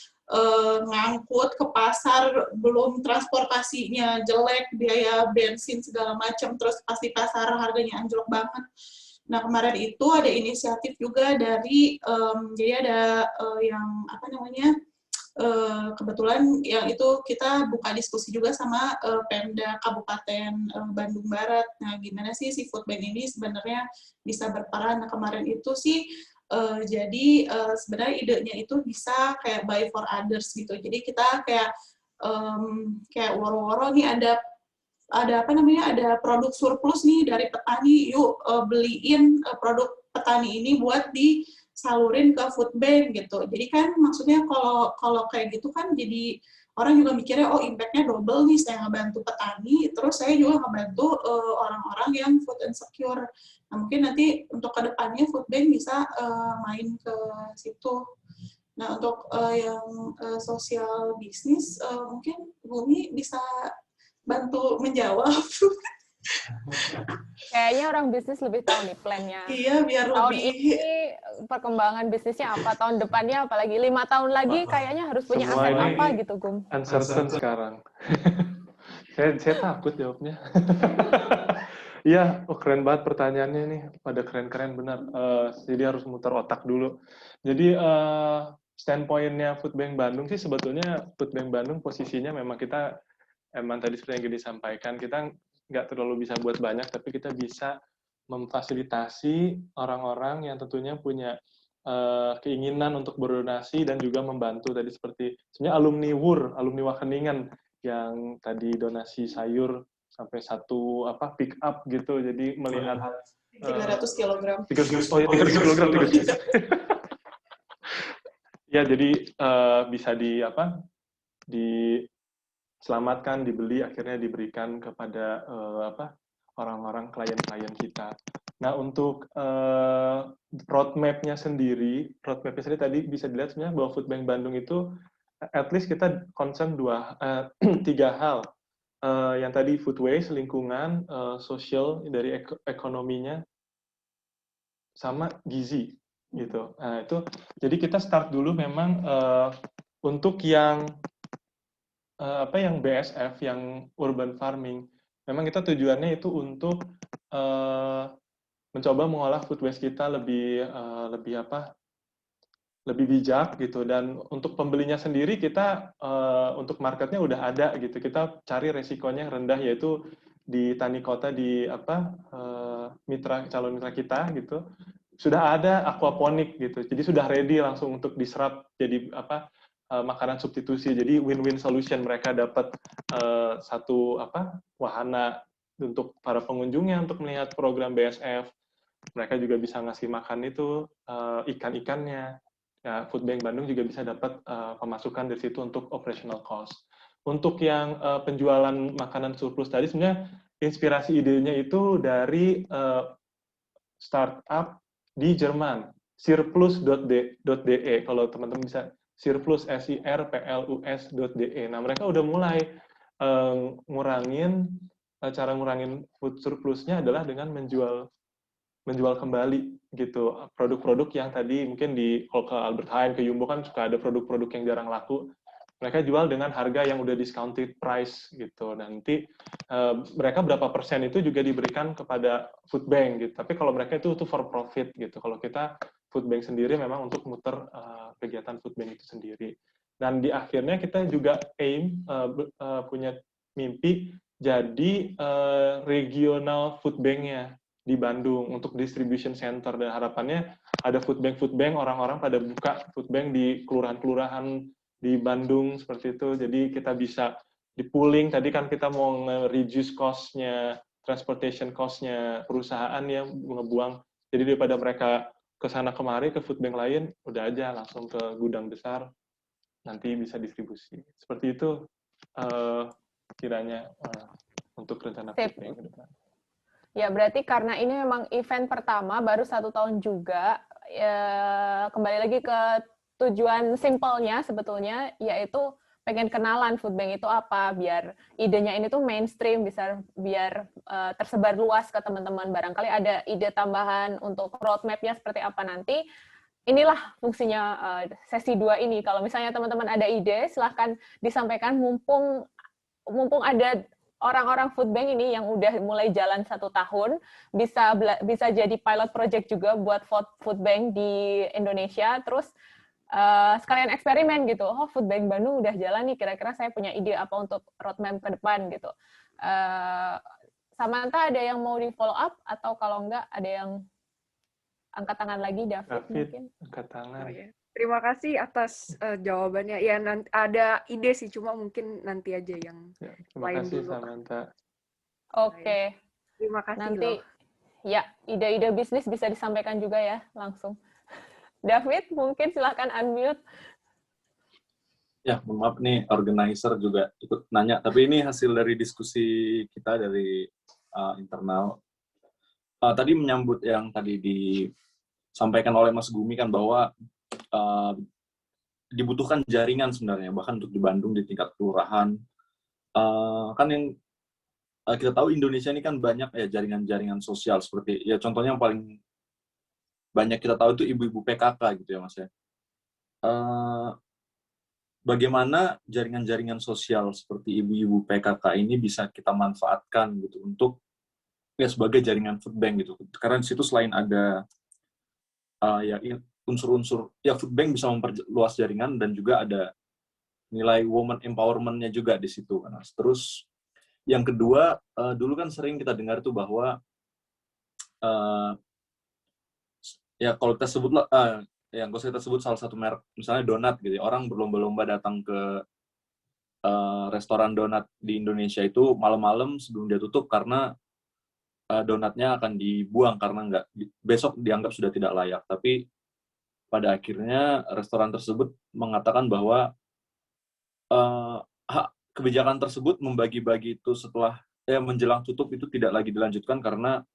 ngangkut ke pasar, belum transportasinya jelek, biaya bensin segala macam, terus pasti pasar harganya anjlok banget. Nah, kemarin itu ada inisiatif juga dari jadi ada yang kebetulan yang itu kita buka diskusi juga sama Pemda Kabupaten Bandung Barat. Nah, gimana sih si food bank ini sebenarnya bisa berperan? Nah, kemarin itu sih jadi sebenarnya idenya itu bisa kayak buy for others gitu. Jadi kita kayak woro-woro nih ada produk surplus nih dari petani, yuk beliin produk petani ini buat disalurin ke food bank gitu. Jadi kan maksudnya kalau kayak gitu kan jadi orang juga mikirnya, oh impact-nya double nih, saya ngebantu petani, terus saya juga ngebantu orang-orang yang food insecure. Nah, mungkin nanti untuk kedepannya food bank bisa main ke situ. Nah, untuk yang sosial bisnis, mungkin Bumi bisa bantu menjawab. Kayaknya orang bisnis lebih tahu nih plannya. Iya, biar tahun lebih. ini perkembangan bisnisnya apa, tahun depannya apalagi 5 tahun lagi kayaknya harus punya Semua aset ini apa gitu, Gum. Uncertain sekarang. saya takut jawabnya. Iya, keren banget pertanyaannya nih. Pada keren-keren benar. Jadi harus muter otak dulu. Jadi standpoint-nya Food Bank Bandung sih sebetulnya Food Bank Bandung posisinya memang kita emang tadi seperti yang disampaikan, kita nggak terlalu bisa buat banyak, tapi kita bisa memfasilitasi orang-orang yang tentunya punya keinginan untuk berdonasi dan juga membantu tadi seperti sebenarnya alumni WUR, alumni Wageningen yang tadi donasi sayur sampai satu pick up gitu, jadi melihat 300 kilogram. 300 kilogram. Ya, jadi bisa diselamatkan, dibeli, akhirnya diberikan kepada orang-orang klien-klien kita. Nah, untuk roadmap-nya sendiri tadi bisa dilihat sebenarnya bahwa Food Bank Bandung itu at least kita concern 3 hal. Yang tadi food waste, lingkungan, sosial dari ekonominya, sama gizi gitu. Nah, itu jadi kita start dulu memang untuk yang yang BSF, yang urban farming, memang kita tujuannya itu untuk mencoba mengolah food waste kita lebih lebih bijak gitu. Dan untuk pembelinya sendiri kita untuk marketnya udah ada gitu. Kita cari resikonya yang rendah, yaitu di tani kota di calon mitra kita gitu sudah ada aquaponik gitu. Jadi sudah ready langsung untuk diserap jadi makanan substitusi. Jadi win-win solution, mereka dapat satu wahana untuk para pengunjungnya untuk melihat program BSF. Mereka juga bisa ngasih makan itu ikan-ikannya. Ya, Food Bank Bandung juga bisa dapat pemasukan dari situ untuk operational cost. Untuk yang penjualan makanan surplus tadi, sebenarnya inspirasi idenya itu dari startup di Jerman, surplus.de. Kalau teman-teman bisa surplus, surplus.de. Nah, mereka udah mulai cara ngurangin food surplusnya adalah dengan menjual kembali gitu produk-produk yang tadi mungkin kalau ke Albert Heijn, ke Jumbo kan suka ada produk-produk yang jarang laku. Mereka jual dengan harga yang udah discounted price gitu. Nanti mereka berapa persen itu juga diberikan kepada food bank gitu. Tapi kalau mereka itu for profit gitu. Kalau kita food bank sendiri memang untuk muter kegiatan food bank itu sendiri. Dan di akhirnya kita juga punya mimpi jadi regional food bank-nya di Bandung untuk distribution center, dan harapannya ada food bank orang-orang pada buka food bank di kelurahan-kelurahan di Bandung seperti itu. Jadi kita bisa di pooling, tadi kan kita mau nge-reduce cost-nya, transportation cost-nya perusahaan yang ngebuang. Jadi daripada mereka ke sana kemari ke food bank lain, udah aja langsung ke gudang besar, nanti bisa distribusi. Seperti itu kiranya untuk rencana food bank ke depan. Ya, berarti karena ini memang event pertama, baru 1 tahun juga, kembali lagi ke tujuan simpelnya sebetulnya, yaitu pengen kenalan food bank itu apa, biar idenya ini tuh mainstream, biar tersebar luas ke teman-teman. Barangkali ada ide tambahan untuk roadmap-nya seperti apa nanti. Inilah fungsinya sesi 2 ini. Kalau misalnya teman-teman ada ide, silahkan disampaikan, mumpung ada orang-orang food bank ini yang udah mulai jalan 1 tahun, bisa jadi pilot project juga buat food bank di Indonesia. Terus sekalian eksperimen gitu. Oh, food bank Bandung udah jalan nih, kira-kira saya punya ide apa untuk roadmap ke depan gitu. Samantha, ada yang mau di follow up, atau kalau enggak ada yang angkat tangan lagi? David mungkin angkat tangan. Oh, ya. Terima kasih atas jawabannya. Ya, nanti ada ide sih, cuma mungkin nanti aja yang Terima kasih, dulu. Samantha. Oke. Terima kasih nanti, loh. Ya, ide-ide bisnis bisa disampaikan juga ya, langsung. David, mungkin silahkan unmute. Ya, maaf nih, organizer juga ikut nanya. Tapi ini hasil dari diskusi kita dari internal. Tadi menyambut yang tadi disampaikan oleh Mas Gumi kan, bahwa dibutuhkan jaringan sebenarnya, bahkan untuk di Bandung di tingkat kelurahan. Kan yang kita tahu Indonesia ini kan banyak ya jaringan-jaringan sosial, seperti ya contohnya yang paling banyak kita tahu itu ibu-ibu PKK gitu ya Mas ya. Bagaimana jaringan-jaringan sosial seperti ibu-ibu PKK ini bisa kita manfaatkan gitu untuk ya sebagai jaringan food bank gitu. Karena di situ selain ada ya unsur-unsur ya food bank bisa memperluas jaringan, dan juga ada nilai woman empowerment-nya juga di situ kan. Terus yang kedua, dulu kan sering kita dengar tuh bahwa ya kalau kita sebut yang kalau kita sebut salah satu merek misalnya donat gitu ya, orang berlomba-lomba datang ke restoran donat di Indonesia itu malam-malam sebelum dia tutup karena donatnya akan dibuang karena besok dianggap sudah tidak layak. Tapi pada akhirnya restoran tersebut mengatakan bahwa kebijakan tersebut membagi-bagi itu setelah menjelang tutup itu tidak lagi dilanjutkan karena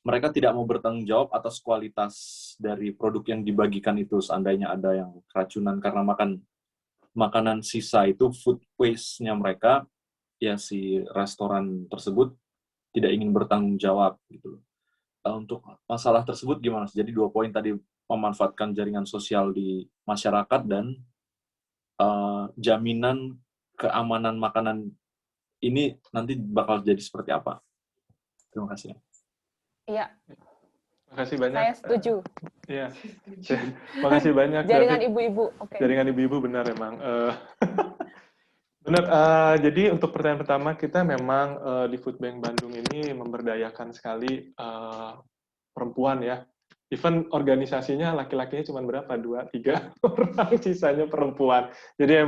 mereka tidak mau bertanggung jawab atas kualitas dari produk yang dibagikan itu. Seandainya ada yang keracunan karena makan makanan sisa, itu food waste-nya mereka, ya si restoran tersebut tidak ingin bertanggung jawab gitu. Untuk masalah tersebut gimana? Jadi 2 poin tadi, memanfaatkan jaringan sosial di masyarakat dan jaminan keamanan makanan ini nanti bakal jadi seperti apa? Terima kasih. Iya. Makasih banyak. Saya setuju. Iya. Makasih banyak. Jaringan David. ibu-ibu. Oke. Jaringan ibu-ibu benar emang. Benar. Jadi untuk pertanyaan pertama, kita memang di Food Bank Bandung ini memberdayakan sekali perempuan ya. Even organisasinya laki-lakinya cuma berapa? 2, 3 orang, sisanya perempuan. Jadi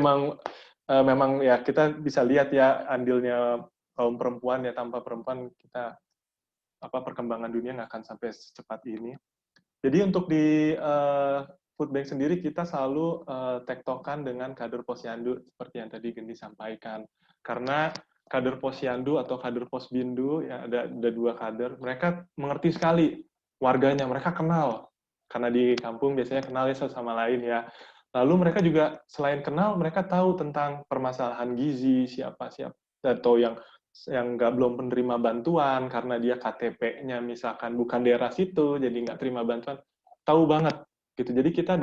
memang ya kita bisa lihat ya andilnya kaum perempuan ya, tanpa perempuan kita perkembangan dunia nggak akan sampai secepat ini. Jadi untuk di Food Bank sendiri kita selalu tektokan dengan kader Posyandu seperti yang tadi Gendi sampaikan. Karena kader Posyandu atau kader Posbindu ya ada 2 kader, mereka mengerti sekali warganya, mereka kenal. Karena di kampung biasanya kenal ya satu sama lain ya. Lalu mereka juga selain kenal, mereka tahu tentang permasalahan gizi, siapa atau yang belum penerima bantuan karena dia KTP-nya misalkan bukan daerah situ, jadi nggak terima bantuan, tahu banget gitu. Jadi kita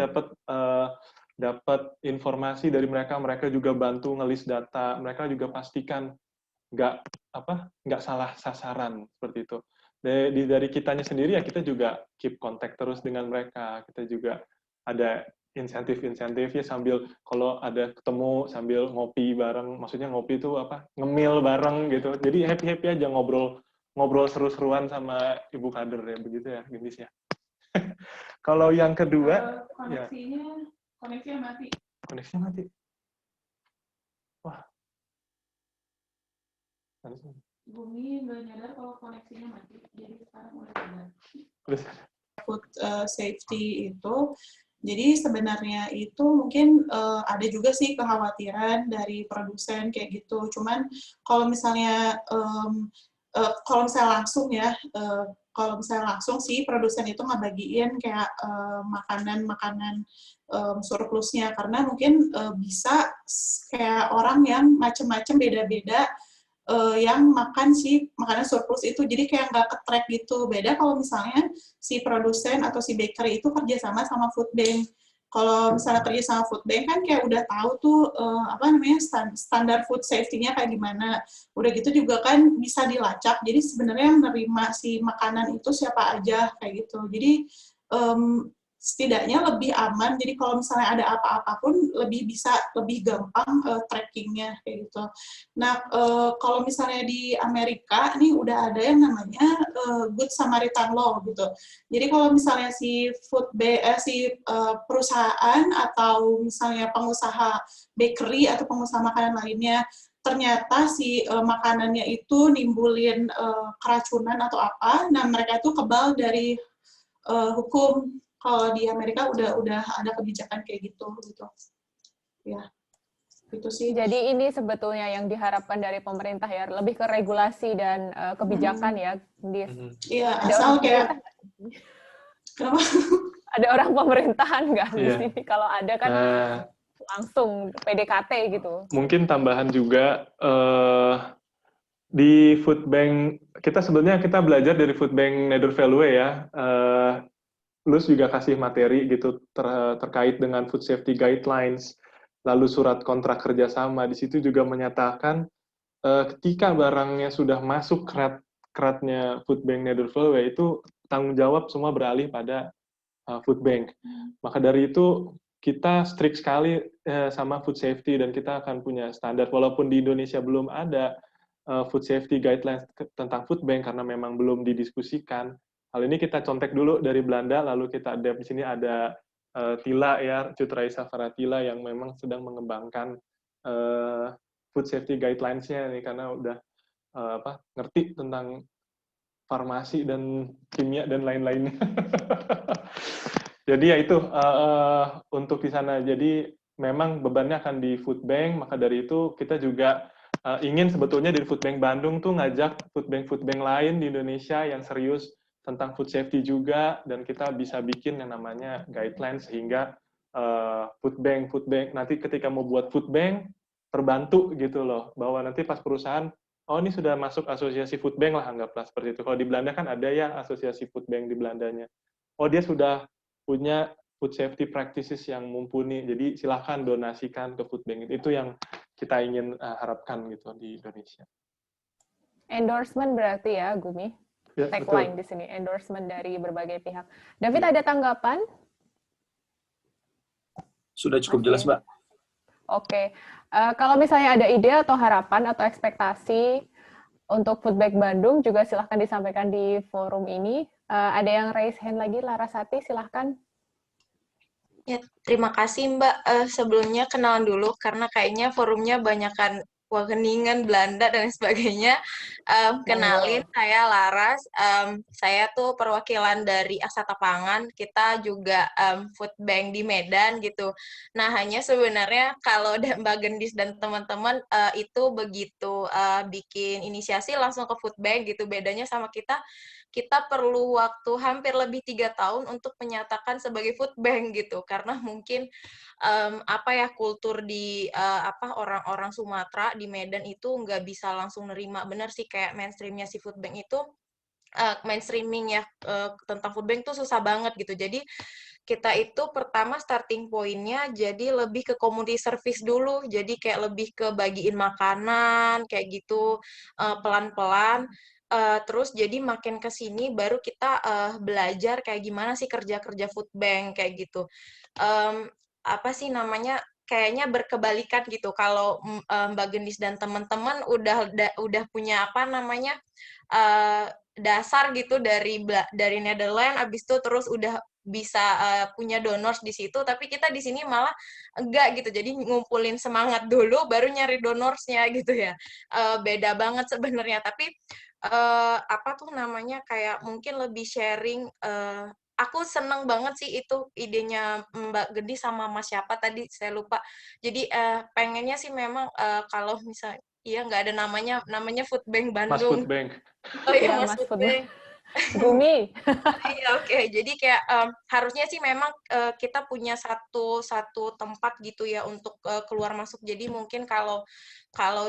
dapat informasi dari mereka, mereka juga bantu ngelis data, mereka juga pastikan nggak salah sasaran seperti itu. Dari kitanya sendiri ya kita juga keep contact terus dengan mereka, kita juga ada insentif-insentifnya sambil kalau ada ketemu sambil ngopi bareng, maksudnya ngopi itu ngemil bareng gitu. Jadi happy aja ngobrol seru-seruan sama ibu kader ya, begitu ya Gendis ya. Kalau yang kedua koneksinya mati. Koneksinya mati. Wah. Bumi nggak nyadar kalau koneksinya mati, jadi sekarang udah sadar. Food safety itu, jadi sebenarnya itu mungkin ada juga sih kekhawatiran dari produsen kayak gitu. Cuman kalau misalnya kalau misalnya langsung sih produsen itu ngebagiin kayak makanan surplusnya, karena mungkin bisa kayak orang yang macem-macem beda-beda yang makan si makanan surplus itu, jadi kayak nggak ke-track gitu. Beda kalau misalnya si produsen atau si bakery itu kerjasama sama food bank. Kalau misalnya kerja sama food bank kan kayak udah tahu tuh standar food safety-nya kayak gimana. Udah gitu juga kan bisa dilacak. Jadi sebenarnya menerima si makanan itu siapa aja kayak gitu. Jadi setidaknya lebih aman. Jadi kalau misalnya ada apa-apa pun lebih gampang trackingnya kayak gitu. Nah, kalau misalnya di Amerika ini udah ada yang namanya Good Samaritan Law gitu. Jadi kalau misalnya si perusahaan atau misalnya pengusaha bakery atau pengusaha makanan lainnya ternyata si makanannya itu nimbulin keracunan atau apa, nah mereka itu kebal dari hukum. Kalau di Amerika udah ada kebijakan kayak gitu. Ya, itu sih. Jadi ini sebetulnya yang diharapkan dari pemerintah ya, lebih ke regulasi dan kebijakan ya, Iya, asal kayak kenapa? Ada orang pemerintahan nggak di sini? Kalau ada kan langsung PDKT gitu. Mungkin tambahan juga di Food Bank kita belajar dari Food Bank Nederveluwe ya. Lus juga kasih materi gitu terkait dengan food safety guidelines, lalu surat kontrak kerjasama. Di situ juga menyatakan ketika barangnya sudah masuk keratnya Food Bank Nederveluwe itu tanggung jawab semua beralih pada Food Bank. Maka dari itu kita strict sekali sama food safety dan kita akan punya standar. Walaupun di Indonesia belum ada food safety guidelines tentang Food Bank karena memang belum didiskusikan. Hal ini kita contek dulu dari Belanda, lalu kita adapt. Di sini ada Tila ya, Cutraisa Faratila yang memang sedang mengembangkan food safety guidelines-nya nih, karena udah ngerti tentang farmasi dan kimia dan lain-lainnya. Jadi ya itu untuk di sana. Jadi memang bebannya akan di Food Bank, maka dari itu kita juga ingin sebetulnya di Food Bank Bandung tuh ngajak food bank lain di Indonesia yang serius tentang food safety juga, dan kita bisa bikin yang namanya guidelines sehingga food bank nanti ketika mau buat food bank terbantu gitu loh, bahwa nanti pas perusahaan ini sudah masuk asosiasi food bank lah, anggaplah seperti itu. Kalau di Belanda kan ada ya asosiasi food bank di Belandanya. Dia sudah punya food safety practices yang mumpuni, jadi silahkan donasikan ke food bank. Itu yang kita ingin harapkan gitu di Indonesia. Endorsement berarti ya, Gumi? tagline di sini, endorsement dari berbagai pihak. David ada tanggapan? Sudah cukup jelas, Mbak. Oke. Kalau misalnya ada ide atau harapan atau ekspektasi untuk Foodbank Bandung juga silahkan disampaikan di forum ini. Ada yang raise hand lagi, Larasati, silahkan. Ya, terima kasih Mbak. Sebelumnya kenalan dulu karena kayaknya forumnya banyakan Wageningen, Belanda, dan sebagainya. Kenalin, saya Laras. Saya tuh perwakilan dari Aksata Pangan. Kita juga food bank di Medan gitu. Nah, hanya sebenarnya kalau Mbak Gendis dan teman-teman itu begitu bikin inisiasi langsung ke food bank gitu. Bedanya sama kita perlu waktu hampir lebih 3 tahun untuk menyatakan sebagai food bank gitu. Karena mungkin kultur di orang-orang Sumatera di Medan itu nggak bisa langsung nerima. Bener sih kayak mainstreamnya si food bank itu mainstreaming ya tentang food bank tuh susah banget gitu. Jadi kita itu pertama starting pointnya jadi lebih ke community service dulu. Jadi kayak lebih ke bagiin makanan kayak gitu pelan-pelan. Terus jadi makin ke sini baru kita belajar kayak gimana sih kerja-kerja food bank kayak gitu. Kayaknya berkebalikan gitu kalau Mbak Gendis dan teman-teman udah punya dasar gitu dari Netherlands, abis itu terus udah bisa punya donors di situ, tapi kita di sini malah enggak gitu, jadi ngumpulin semangat dulu baru nyari donorsnya gitu ya. Beda banget sebenarnya, tapi kayak mungkin lebih sharing. Aku seneng banget sih itu idenya Mbak Gedi sama Mas siapa tadi saya lupa. Jadi pengennya sih memang kalau misalnya nggak ada namanya Food Bank Bandung. Mas Food Bank. Oh iya, Mas Food Bank. Gumi. Iya, oke. Jadi kayak harusnya sih memang kita punya satu tempat gitu ya untuk keluar masuk. Jadi mungkin kalau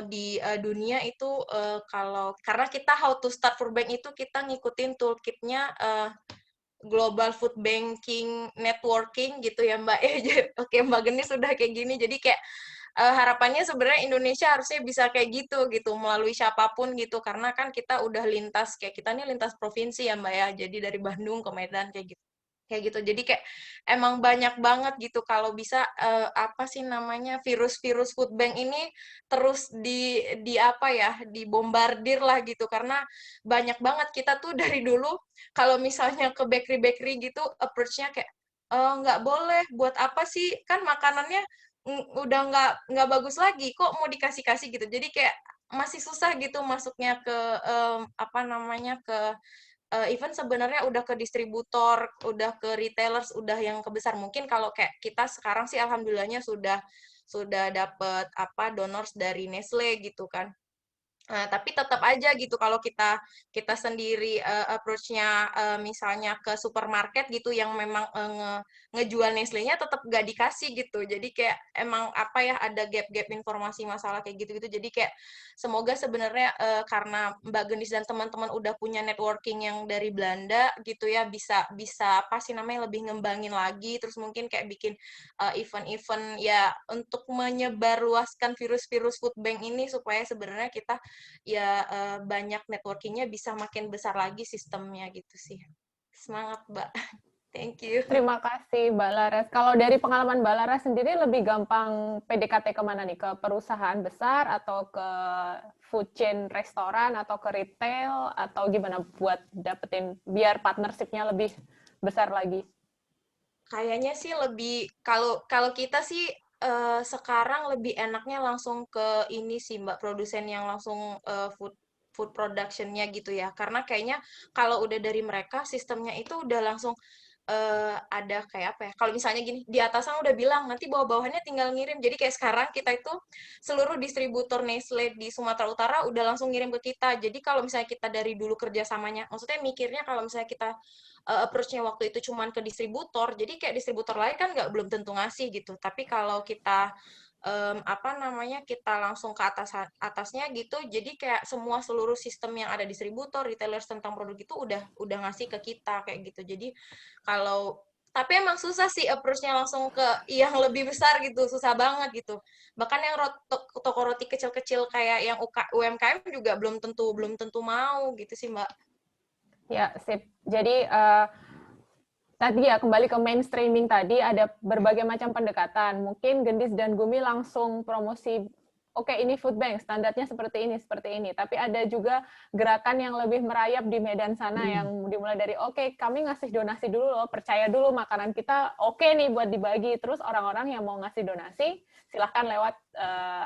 di dunia itu karena kita how to start food bank itu kita ngikutin toolkitnya Global Food Banking Networking gitu ya Mbak. Oke, Mbak Geni sudah kayak gini. Jadi kayak harapannya sebenarnya Indonesia harusnya bisa kayak gitu melalui siapapun gitu, karena kan kita udah lintas, kayak kita nih lintas provinsi ya Mbak ya, jadi dari Bandung ke Medan kayak gitu. Jadi kayak emang banyak banget gitu kalau bisa virus food bank ini terus dibombardir lah gitu, karena banyak banget kita tuh dari dulu kalau misalnya ke bakery gitu approach-nya kayak nggak boleh, buat apa sih, kan makanannya udah nggak bagus lagi, kok mau dikasih gitu. Jadi kayak masih susah gitu masuknya ke even sebenarnya udah ke distributor, udah ke retailers, udah yang kebesar. Mungkin kalau kayak kita sekarang sih alhamdulillahnya sudah dapet donors dari Nestle gitu kan. Nah, tapi tetap aja gitu kalau kita sendiri approach-nya misalnya ke supermarket gitu yang memang ngejual Nestle-nya tetap nggak dikasih gitu. Jadi kayak emang ada gap-gap informasi masalah kayak gitu-gitu. Jadi kayak semoga sebenarnya karena Mbak Gendis dan teman-teman udah punya networking yang dari Belanda gitu ya, bisa lebih ngembangin lagi, terus mungkin kayak bikin event-event ya untuk menyebarluaskan virus-virus food bank ini supaya sebenarnya kita banyak networking-nya bisa makin besar lagi sistemnya gitu sih. Semangat, Mbak. Thank you. Terima kasih, Mbak Laras. Kalau dari pengalaman Mbak Laras sendiri lebih gampang PDKT kemana nih? Ke perusahaan besar atau ke food chain restoran atau ke retail atau gimana buat dapetin biar partnership-nya lebih besar lagi? Kayaknya sih lebih kalau kita sih sekarang lebih enaknya langsung ke ini sih Mbak, produsen yang langsung food production-nya gitu ya. Karena kayaknya kalau udah dari mereka sistemnya itu udah langsung ada kayak kalau misalnya gini, di atasan udah bilang nanti bawah-bawahnya tinggal ngirim. Jadi kayak sekarang kita itu seluruh distributor Nestle di Sumatera Utara udah langsung ngirim ke kita. Jadi kalau misalnya kita dari dulu kerjasamanya, maksudnya mikirnya kalau misalnya kita approach-nya waktu itu cuman ke distributor, jadi kayak distributor lain kan belum tentu ngasih gitu. Tapi kalau kita kita langsung ke atasnya gitu, jadi kayak seluruh sistem yang ada distributor, retailers tentang produk itu udah ngasih ke kita kayak gitu. Jadi tapi emang susah sih approach-nya langsung ke yang lebih besar gitu, susah banget gitu. Bahkan yang toko roti kecil-kecil kayak yang UMKM juga belum tentu mau gitu sih Mbak. Ya, sip. Jadi tadi ya kembali ke mainstreaming tadi, ada berbagai macam pendekatan. Mungkin Gendis dan Gumi langsung promosi, oke, ini food bank, standarnya seperti ini, seperti ini. Tapi ada juga gerakan yang lebih merayap di medan sana yang dimulai dari, oke, kami ngasih donasi dulu loh, percaya dulu makanan kita oke nih buat dibagi. Terus orang-orang yang mau ngasih donasi, silahkan lewat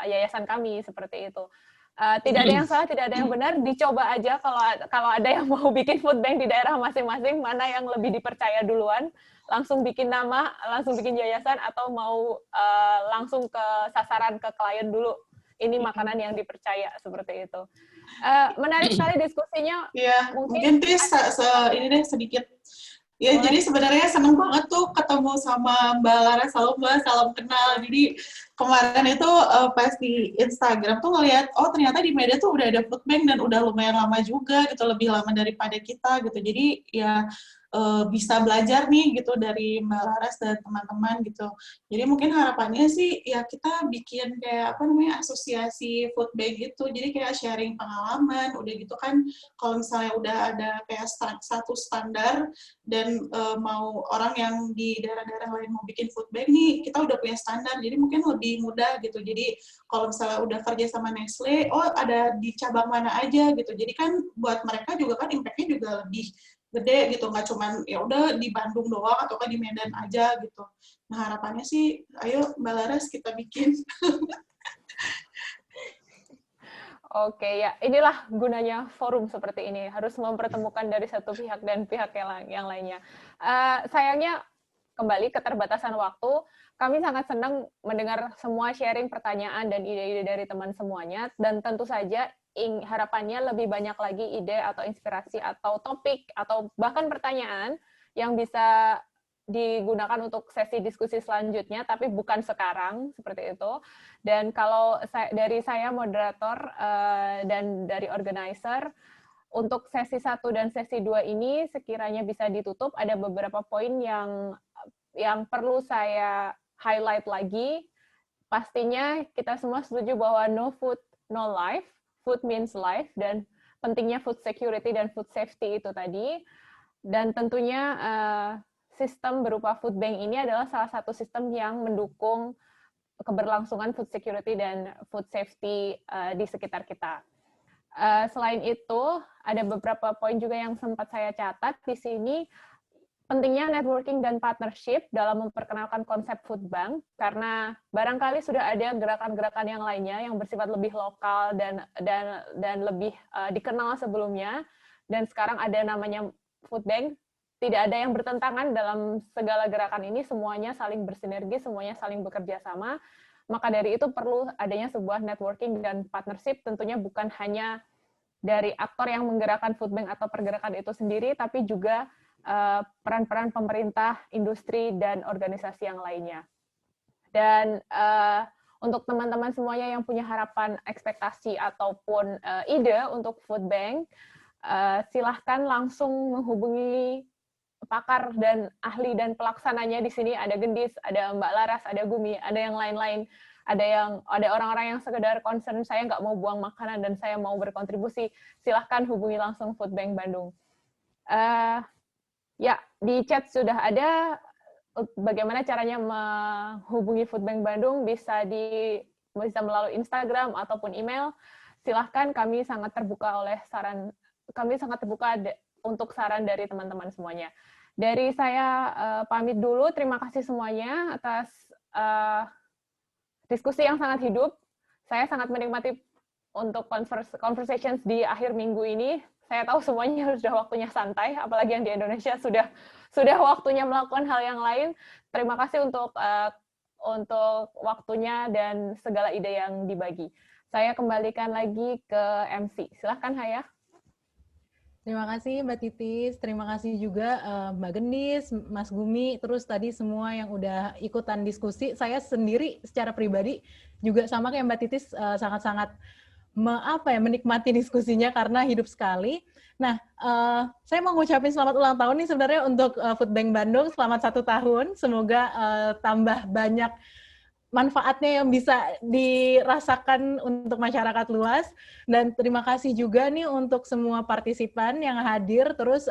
yayasan kami, seperti itu. Tidak ada yang salah, tidak ada yang benar, dicoba aja kalau ada yang mau bikin food bank di daerah masing-masing, mana yang lebih dipercaya duluan, langsung bikin nama, langsung bikin yayasan, atau mau langsung ke sasaran ke klien dulu. Ini makanan yang dipercaya, seperti itu. Menarik sekali diskusinya. Iya, mungkin Tis, ini deh sedikit. Ya, boleh. jadi sebenarnya seneng banget tuh ketemu sama Mbak Laras. Halo Mbak, salam kenal. Jadi kemarin itu pas di Instagram tuh ngeliat, oh ternyata di Medan tuh udah ada food bank dan udah lumayan lama juga gitu, lebih lama daripada kita gitu. Jadi ya bisa belajar nih gitu dari Mbak Laras dan teman-teman gitu. Jadi mungkin harapannya sih ya kita bikin kayak apa namanya asosiasi food bank gitu. Jadi kayak sharing pengalaman, udah gitu kan kalau misalnya udah ada kayak satu standar dan mau orang yang di daerah-daerah lain mau bikin food bank nih, kita udah punya standar. Jadi mungkin lebih mudah gitu. Jadi kalau misalnya udah kerja sama Nestle, oh ada di cabang mana aja gitu. Jadi kan buat mereka juga kan impact-nya juga lebih gede gitu, nggak cuman ya udah di Bandung doang atau kan di Medan aja gitu. Nah harapannya sih, ayo Mbak Laras kita bikin. Oke, ya inilah gunanya forum seperti ini, harus mempertemukan dari satu pihak dan pihak yang lainnya. Sayangnya kembali keterbatasan waktu, kami sangat senang mendengar semua sharing pertanyaan dan ide-ide dari teman semuanya, dan tentu saja harapannya lebih banyak lagi ide atau inspirasi atau topik atau bahkan pertanyaan yang bisa digunakan untuk sesi diskusi selanjutnya, tapi bukan sekarang, seperti itu. Dan kalau dari saya moderator dan dari organizer, untuk sesi 1 dan sesi 2 ini sekiranya bisa ditutup, ada beberapa poin yang perlu saya highlight lagi. Pastinya kita semua setuju bahwa no food, no life. Food means life, dan pentingnya food security dan food safety itu tadi. Dan tentunya sistem berupa food bank ini adalah salah satu sistem yang mendukung keberlangsungan food security dan food safety di sekitar kita. Selain itu, ada beberapa poin juga yang sempat saya catat di sini. Pentingnya networking dan partnership dalam memperkenalkan konsep food bank, karena barangkali sudah ada gerakan-gerakan yang lainnya yang bersifat lebih lokal dan lebih dikenal sebelumnya, dan sekarang ada namanya food bank. Tidak ada yang bertentangan dalam segala gerakan ini, semuanya saling bersinergi, semuanya saling bekerja sama. Maka dari itu perlu adanya sebuah networking dan partnership, tentunya bukan hanya dari aktor yang menggerakkan food bank atau pergerakan itu sendiri, tapi juga peran-peran pemerintah, industri, dan organisasi yang lainnya. Dan untuk teman-teman semuanya yang punya harapan, ekspektasi, ataupun ide untuk food bank, silahkan langsung menghubungi pakar dan ahli dan pelaksananya di sini. Ada Gendis, ada Mbak Laras, ada Gumi, ada yang lain-lain. Ada orang-orang yang sekedar concern, saya nggak mau buang makanan dan saya mau berkontribusi, silahkan hubungi langsung Food Bank Bandung. Ya, di chat sudah ada bagaimana caranya menghubungi Food Bank Bandung, bisa melalui Instagram ataupun email. Silahkan, kami sangat terbuka untuk saran dari teman-teman semuanya. Dari saya pamit dulu, terima kasih semuanya atas diskusi yang sangat hidup. Saya sangat menikmati untuk conversations di akhir minggu ini. Saya tahu semuanya sudah waktunya santai, apalagi yang di Indonesia sudah waktunya melakukan hal yang lain. Terima kasih untuk waktunya dan segala ide yang dibagi. Saya kembalikan lagi ke MC. Silahkan, Haya. Terima kasih Mbak Titis, terima kasih juga Mbak Gendis, Mas Gumi, terus tadi semua yang udah ikutan diskusi. Saya sendiri secara pribadi juga sama kayak Mbak Titis sangat-sangat menikmati diskusinya karena hidup sekali. Nah, saya mau ngucapin selamat ulang tahun nih sebenarnya untuk Food Bank Bandung, selamat 1 tahun. Semoga tambah banyak manfaatnya yang bisa dirasakan untuk masyarakat luas. Dan terima kasih juga nih untuk semua partisipan yang hadir, terus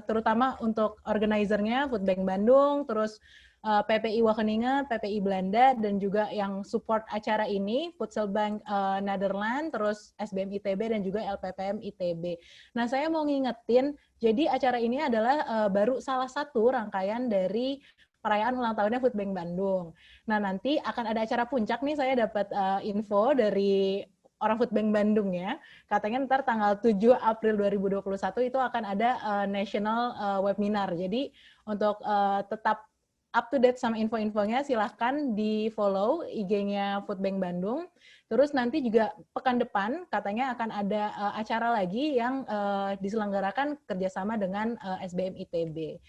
terutama untuk organizernya Food Bank Bandung, terus PPI Wageningen, PPI Belanda, dan juga yang support acara ini, Voedsel Bank Nederland, terus SBM ITB, dan juga LPPM ITB. Nah, saya mau ngingetin, jadi acara ini adalah baru salah satu rangkaian dari perayaan ulang tahunnya Food Bank Bandung. Nah, nanti akan ada acara puncak nih, saya dapat info dari orang Food Bank Bandung ya. Katanya ntar tanggal 7 April 2021 itu akan ada national webinar. Jadi untuk tetap up to date sama info-infonya, silahkan di-follow IG-nya Food Bank Bandung. Terus nanti juga pekan depan katanya akan ada acara lagi yang diselenggarakan kerjasama dengan SBM ITB.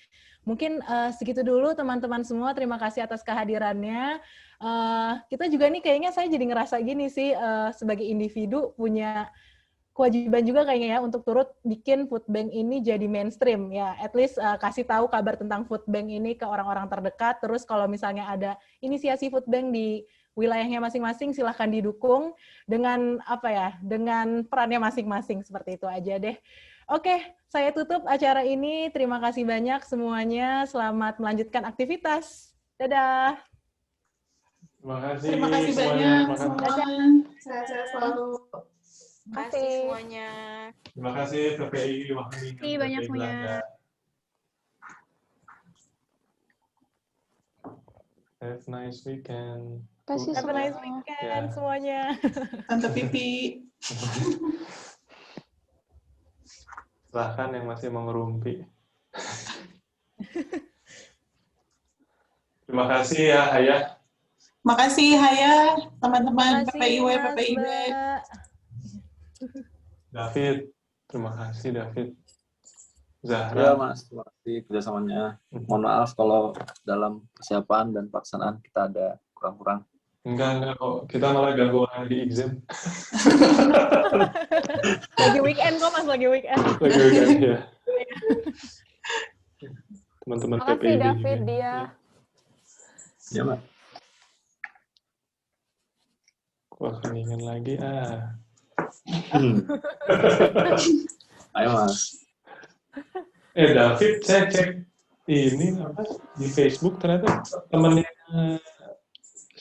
Mungkin segitu dulu teman-teman semua, terima kasih atas kehadirannya. Kita juga nih kayaknya saya jadi ngerasa gini sih, sebagai individu punya kewajiban juga kayaknya ya untuk turut bikin food bank ini jadi mainstream ya, at least kasih tahu kabar tentang food bank ini ke orang-orang terdekat. Terus kalau misalnya ada inisiasi food bank di wilayahnya masing-masing, silahkan didukung dengan apa ya, dengan perannya masing-masing, seperti itu aja deh. Oke, saya tutup acara ini. Terima kasih banyak semuanya. Selamat melanjutkan aktivitas. Dadah. Terima kasih banyak semua. Sehat-sehat selalu. Terima kasih semuanya. Terima kasih PPI Wageningen. Terima kasih banyak semuanya. Have a nice weekend. Have a nice weekend semuanya. Tante Pipi. Silahkan yang masih mau ngerumpi. Terima kasih ya, Haya. Makasih Haya, teman-teman PPIW, PPIB. David, terima kasih David. Zahra. Ya Mas, terima kasih kerjasamanya. Mohon maaf kalau dalam persiapan dan pelaksanaan kita ada kurang-kurang. Enggak kok. Kita malah ganggu orang di exam. Lagi weekend kok Mas, lagi weekend. Lagi weekend, ya. Teman-teman PPI. Makasih David, dia. Ya, Mbak. Wah, keningan lagi, Ayo, Mas. David, saya cek ini apa di Facebook, ternyata temennya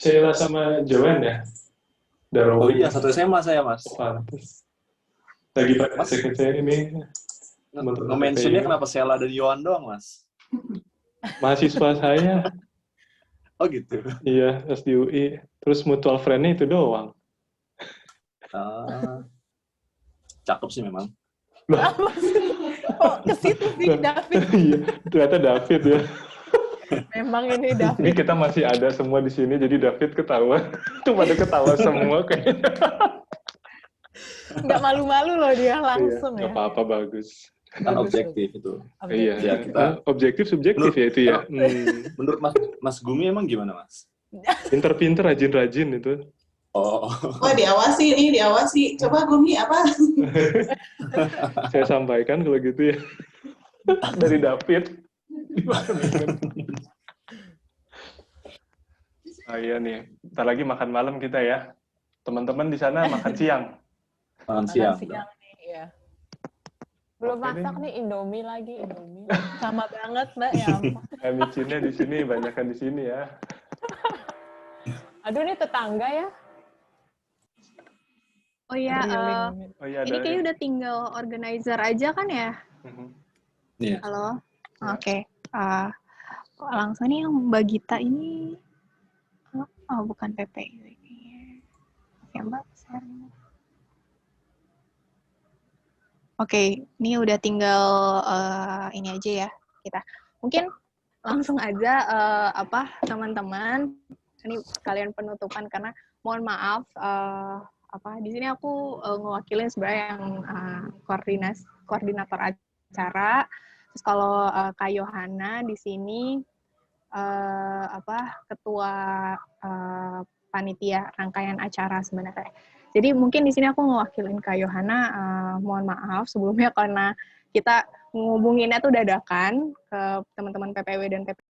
Sheila sama Joanne ya? Oh iya, satu SMA saya, Mas. Pantes. Lagi praktek saya ini. Nge-mentionnya kenapa Sheila dan Yohan doang, Mas? Mahasiswa saya. Oh gitu? Iya, pas di UI. Terus mutual friend-nya itu doang. Cakep sih memang. Oh, ke situ sih David. Iya, ternyata David ya. Memang ini David. Ini kita masih ada semua di sini, jadi David ketawa. Tuh pada ketawa semua kayaknya. Nggak malu-malu loh dia langsung iya, ya. Nggak apa-apa, bagus. Kan objektif itu. Iya, ya, kita objektif subjektif ya itu ya. Menurut Mas Gumi emang gimana, Mas? Pinter-pinter, rajin-rajin itu. Oh. Wah, diawasi nih, diawasi. Coba Gumi apa? Saya sampaikan kalau gitu ya. Dari David. Iya nih, ntar lagi makan malam kita ya. Teman-teman di sana makan siang. Makan siang. Nih, ya. Belum masak nih, Indomie lagi, Indomie. Sama banget Mbak ya. Micinnya di sini, banyakan di sini ya. Aduh, ini tetangga ya. Oh iya, ini kayaknya udah tinggal organizer aja kan ya? Iya. Halo? Oke. Langsung nih yang Mbak Gita ini, oh bukan PPI. Oke Mbak, Oke, ini udah tinggal ini aja ya kita. Mungkin langsung aja teman-teman, ini kalian penutupan karena mohon maaf di sini aku ngewakilin sebenarnya yang koordinator acara. Terus kalau Kak Yohana di sini ketua panitia rangkaian acara sebenarnya. Jadi mungkin di sini aku ngewakilin Kak Yohana, mohon maaf sebelumnya karena kita ngubunginnya tuh dadakan ke teman-teman PPW dan PPW